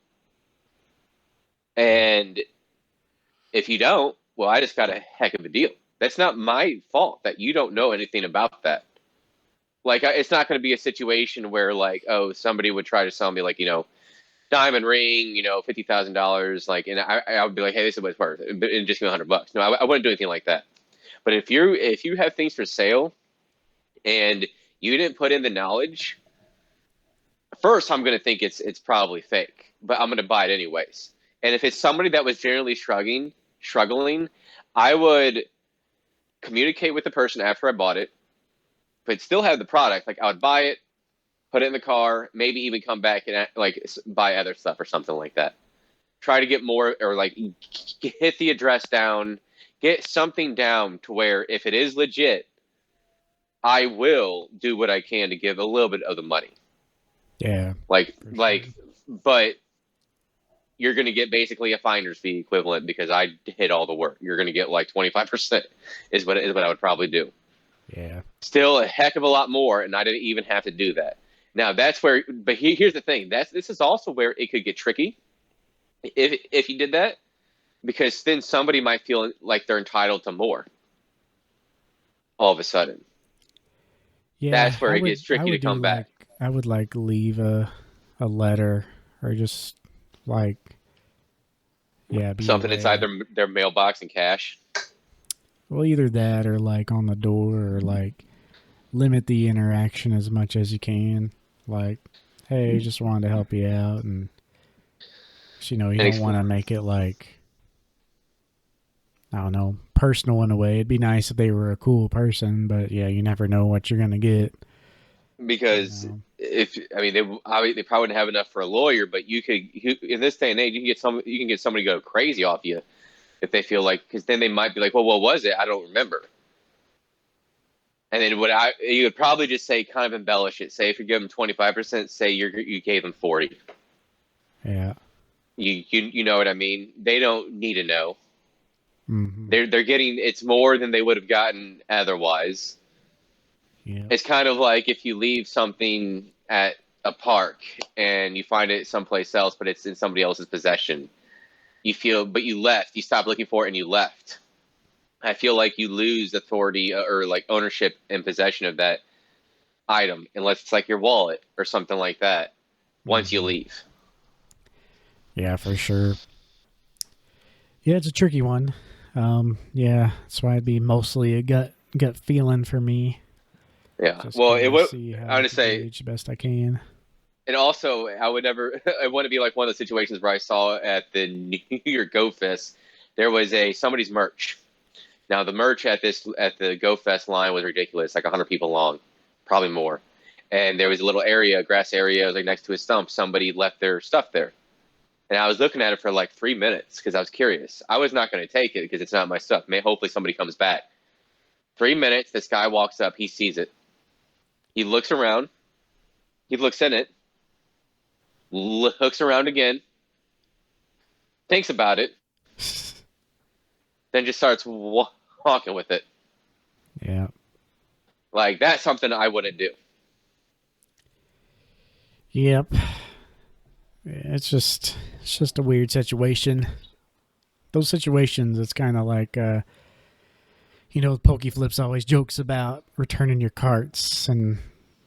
And if you don't, well, I just got a heck of a deal. That's not my fault that you don't know anything about that. Like, it's not going to be a situation where, like, oh, somebody would try to sell me, like, diamond ring, $50,000, like, and I would be like, hey, this is what it's worth, and just give me $100. No, I wouldn't do anything like that. But if you have things for sale and you didn't put in the knowledge, first I'm going to think it's probably fake, but I'm going to buy it anyways. And if it's somebody that was generally struggling, I would communicate with the person after I bought it, but still have the product. Like, I would buy it, put it in the car, maybe even come back and like buy other stuff or something like that. Try to get more, or like hit the address down, get something down to where if it is legit, I will do what I can to give a little bit of the money. Yeah. Like, but you're going to get basically a finder's fee equivalent because I did all the work. You're going to get like 25% is what I would probably do. Yeah. Still a heck of a lot more, and I didn't even have to do that. Now that's where, but here's the thing. This is also where it could get tricky if you did that, because then somebody might feel like they're entitled to more all of a sudden. Yeah, that's where it gets tricky to come back. I would like leave a letter or just like be something aware. inside their mailbox and cash. Well, either that or like on the door, or like limit the interaction as much as you can. Like, hey, just wanted to help you out, and you don't want to make it like, I don't know, personal in a way. It'd be nice if they were a cool person, but yeah, you never know what you're gonna get. Because they probably wouldn't have enough for a lawyer, but in this day and age, you can get somebody to go crazy off you if they feel like, because then they might be like, well, what was it? I don't remember. And then you would probably just say, kind of embellish it. Say if you give them 25%, say you gave them 40. Yeah. You know what I mean? They don't need to know. Mm-hmm. They're getting, it's more than they would have gotten otherwise. Yeah. It's kind of like if you leave something at a park and you find it someplace else, but it's in somebody else's possession. But you left. You stopped looking for it and you left. I feel like you lose authority or like ownership and possession of that item, unless it's like your wallet or something like that, once you leave. Yeah, for sure. Yeah, it's a tricky one. Yeah, that's why it'd be mostly a gut feeling for me. Yeah. Just well, I would say the best I can. And also, I want to be like one of the situations where I saw at the New York Go Fest, there was somebody's merch. Now the merch at the Go Fest line was ridiculous, like 100 people long, probably more. And there was a little grass area, like next to a stump. Somebody left their stuff there. And I was looking at it for like 3 minutes because I was curious. I was not going to take it because it's not my stuff. Hopefully somebody comes back. 3 minutes, this guy walks up. He sees it. He looks around. He looks in it. Looks around again. Thinks about it. Then just starts walking with it. Yeah. Like, that's something I wouldn't do. Yep. It's just a weird situation. Those situations, it's kind of like, PokeFlips always jokes about returning your carts and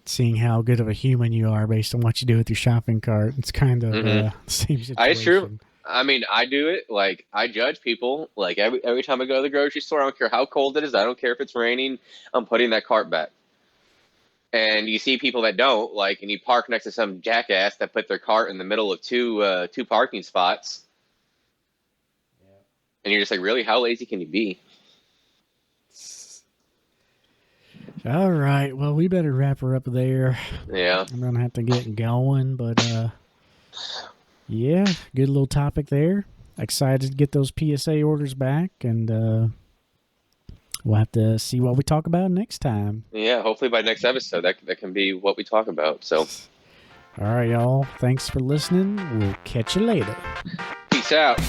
seeing how good of a human you are based on what you do with your shopping cart. It's kind of the same situation. It's true. I mean, I do it. Like, I judge people. Like, every time I go to the grocery store, I don't care how cold it is. I don't care if it's raining. I'm putting that cart back. And you see people that don't, like, and you park next to some jackass that put their cart in the middle of two parking spots. Yeah. And you're just like, really? How lazy can you be? All right. Well, we better wrap her up there. Yeah. I'm going to have to get going, but yeah, good little topic there. Excited to get those PSA orders back, and we'll have to see what we talk about next time. Yeah, hopefully by next episode, that can be what we talk about. So, all right, y'all. Thanks for listening. We'll catch you later. Peace out.